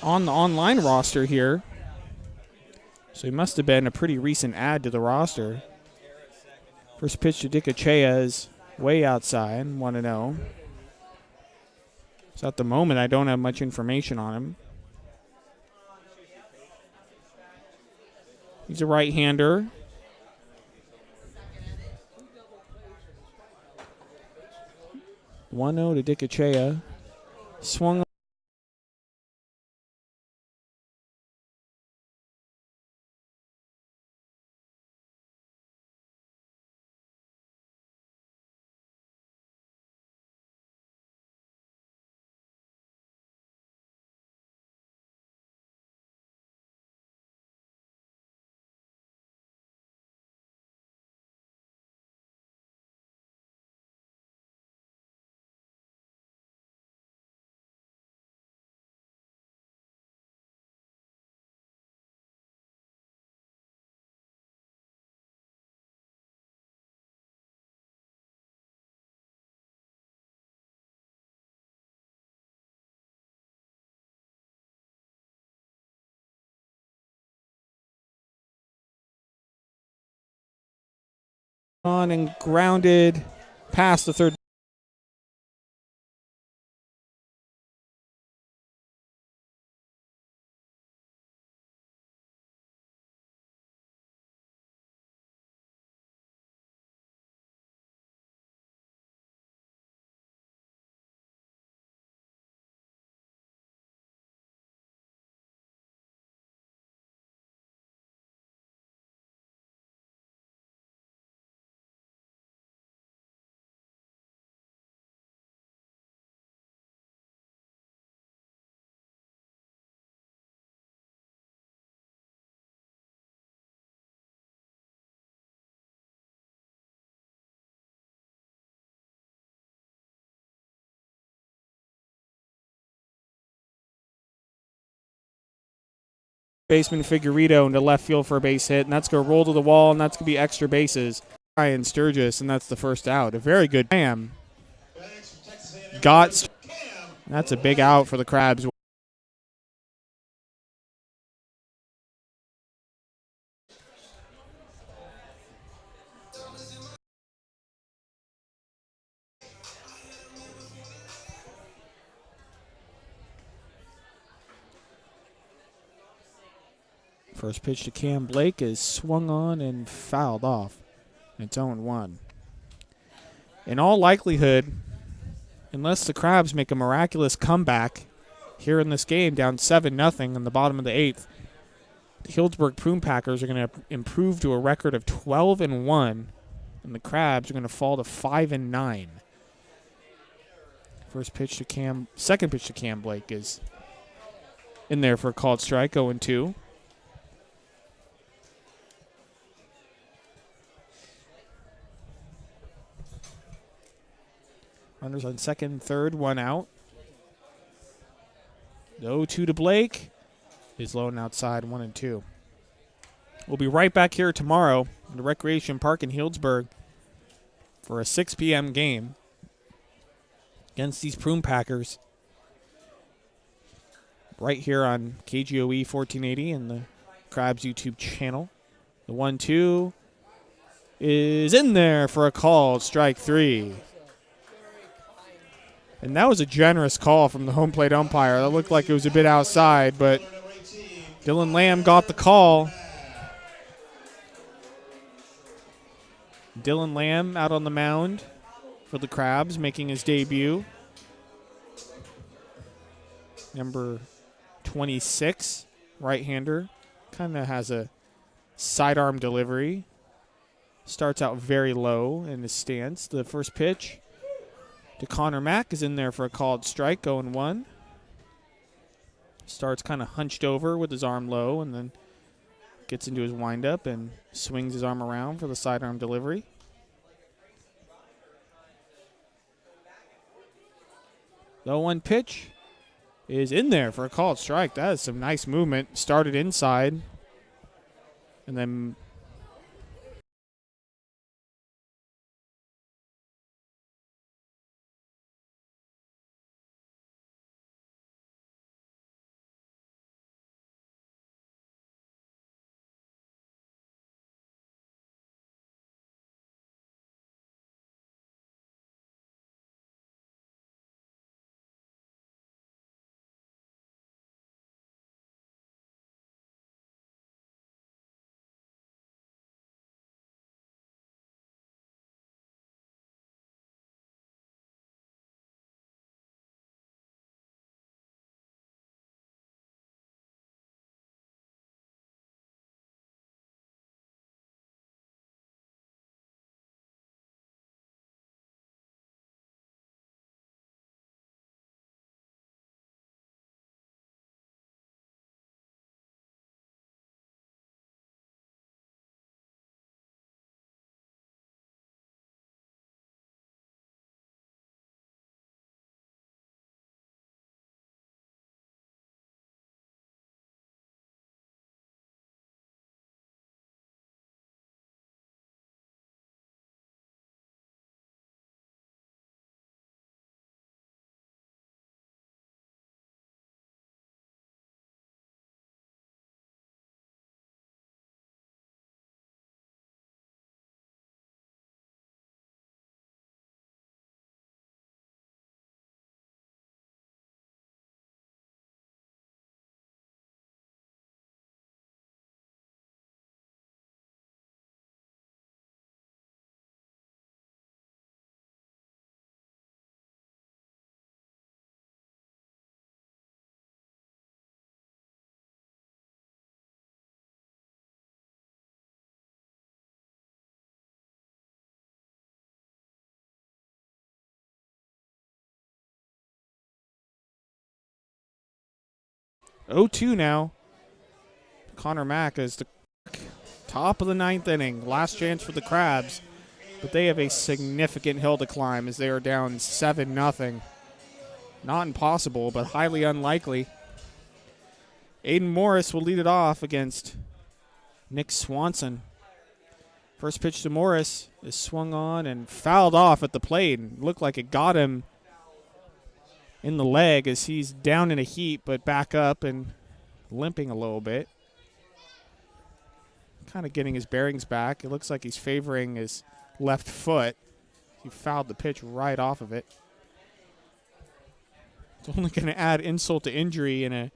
on the online roster here. So he must have been a pretty recent add to the roster. First pitch to Dicachea is way outside, 1-0. So at the moment, I don't have much information on him. He's a right-hander. 1-0 to Dicachea. Swung on and grounded past the third. Baseman Figueredo into left field for a base hit, and that's going to roll to the wall, and that's going to be extra bases. Ryan Sturgis, and that's the first out. A very good Cam. That's a big out for the Crabs. First pitch to Cam Blake is swung on and fouled off. It's 0-1. In all likelihood, unless the Crabs make a miraculous comeback here in this game, down 7-0 in the bottom of the 8th, the Healdsburg Prune Packers are going to improve to a record of 12-1, and the Crabs are going to fall to 5-9. Second pitch to Cam Blake is in there for a called strike, 0-2. Runners on second, third, one out. The 0-2 to Blake is low and outside, 1-2. We'll be right back here tomorrow at the Recreation Park in Healdsburg for a 6 p.m. game against these Prune Packers. Right here on KGOE 1480 and the Crabs YouTube channel. The 1-2 is in there for a call, strike 3. And that was a generous call from the home plate umpire. That looked like it was a bit outside, but Dylan Lamb got the call. Dylan Lamb out on the mound for the Crabs, making his debut. Number 26, right-hander. Kind of has a sidearm delivery. Starts out very low in his stance. The first pitch to Connor Mack is in there for a called strike, 0-1. Starts kind of hunched over with his arm low and then gets into his windup and swings his arm around for the sidearm delivery. The 0-1 pitch is in there for a called strike. That is some nice movement. Started inside and then 0-2 now. Connor Mack is the top of the 9th inning. Last chance for the Crabs. But they have a significant hill to climb as they are down 7-0. Not impossible, but highly unlikely. Aiden Morris will lead it off against Nick Swanson. First pitch to Morris is swung on and fouled off at the plate. And looked like it got him in the leg as he's down in a heap, but back up and limping a little bit. Kind of getting his bearings back. It looks like he's favoring his left foot. He fouled the pitch right off of it. It's only going to add insult to injury in a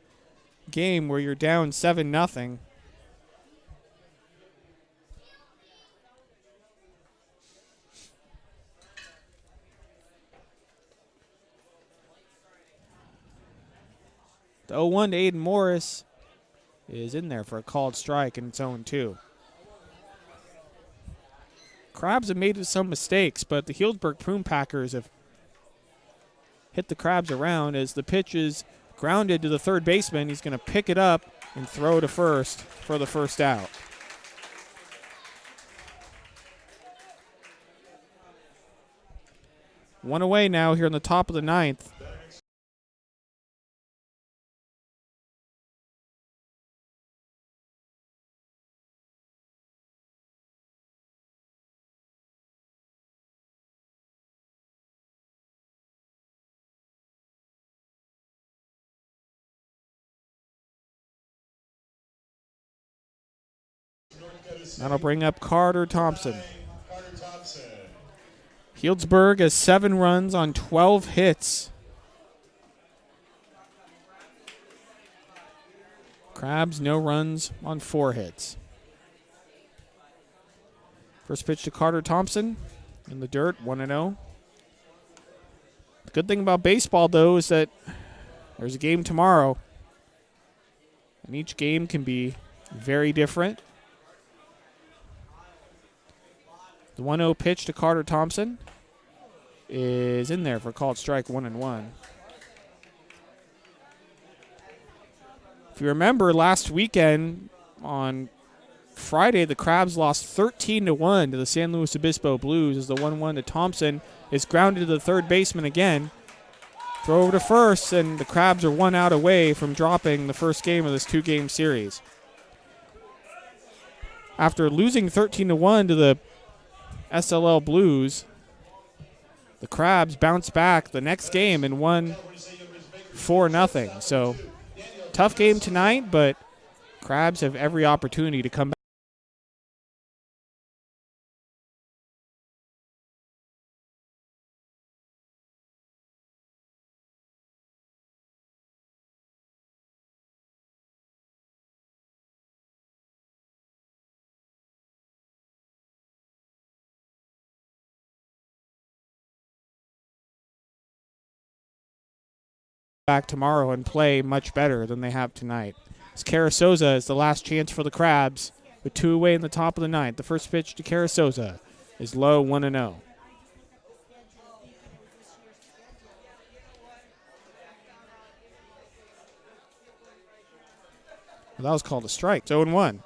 game where you're down 7-0. The 0-1 to Aiden Morris is in there for a called strike, and it's 0-2. Crabs have made some mistakes, but the Healdsburg Prune Packers have hit the Crabs around as the pitch is grounded to the third baseman. He's going to pick it up and throw to first for the first out. One away now here in the top of the 9th. That'll bring up Carter Thompson. Healdsburg has 7 runs on 12 hits. Crabs, no runs on 4 hits. First pitch to Carter Thompson in the dirt, 1-0. The good thing about baseball, though, is that there's a game tomorrow, and each game can be very different. The 1-0 pitch to Carter Thompson is in there for a called strike, 1-1. If you remember last weekend on Friday, the Crabs lost 13-1 to the San Luis Obispo Blues as the 1-1 to Thompson is grounded to the third baseman again. Throw over to first, and the Crabs are 1 out away from dropping the first game of this 2-game series. After losing 13-1 to the SLL Blues, the Crabs bounced back the next game and won 4-0. So, tough game tonight, but Crabs have every opportunity to come back. Back tomorrow and play much better than they have tonight. As Carasosa is the last chance for the Crabs with 2 away in the top of the 9th. The first pitch to Carasosa is low, 1-0. Well, that was called a strike. 0-1.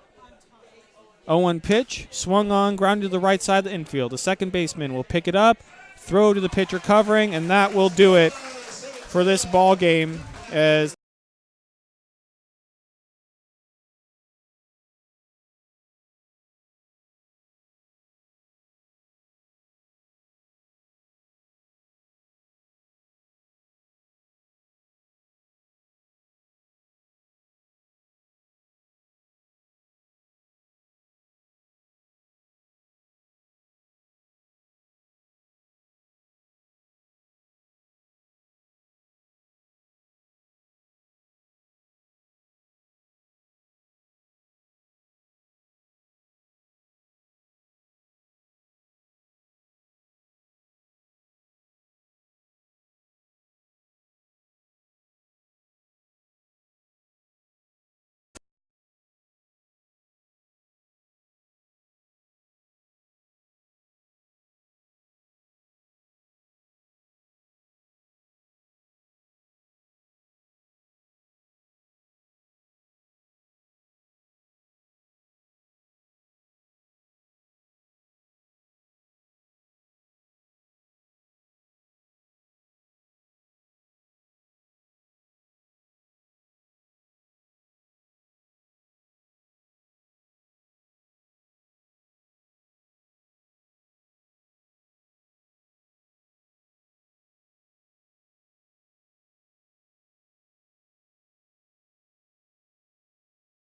0-1 pitch, swung on, grounded to the right side of the infield. The second baseman will pick it up, throw to the pitcher covering, and that will do it for this ball game as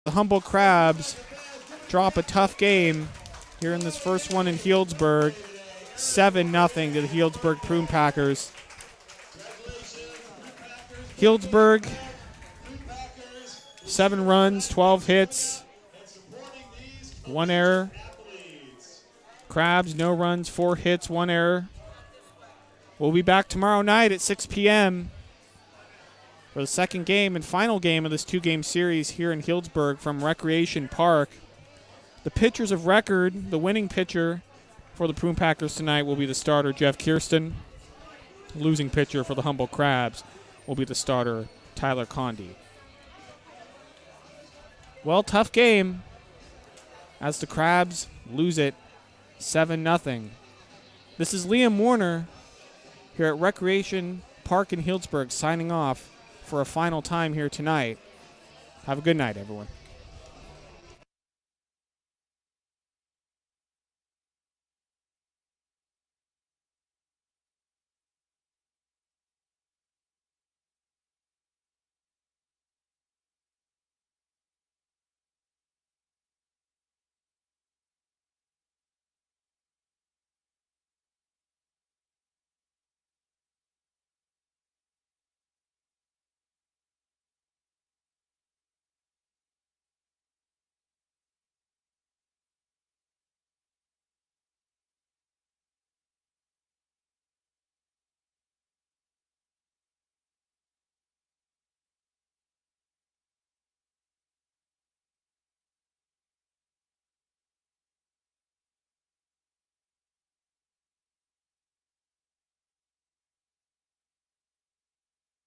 the Humboldt Crabs drop a tough game here in this first one in Healdsburg. 7-0 to the Healdsburg Prune Packers. Healdsburg, 7 runs, 12 hits, 1 error. Crabs, no runs, 4 hits, 1 error. We'll be back tomorrow night at 6 p.m. for the second game and final game of this 2-game series here in Healdsburg from Recreation Park. The pitchers of record, the winning pitcher for the Prune Packers tonight will be the starter, Jeff Kirsten. Losing pitcher for the Humboldt Crabs will be the starter, Tyler Conde. Well, tough game as the Crabs lose it 7-0. This is Liam Warner here at Recreation Park in Healdsburg signing off for a final time here tonight. Have a good night, everyone.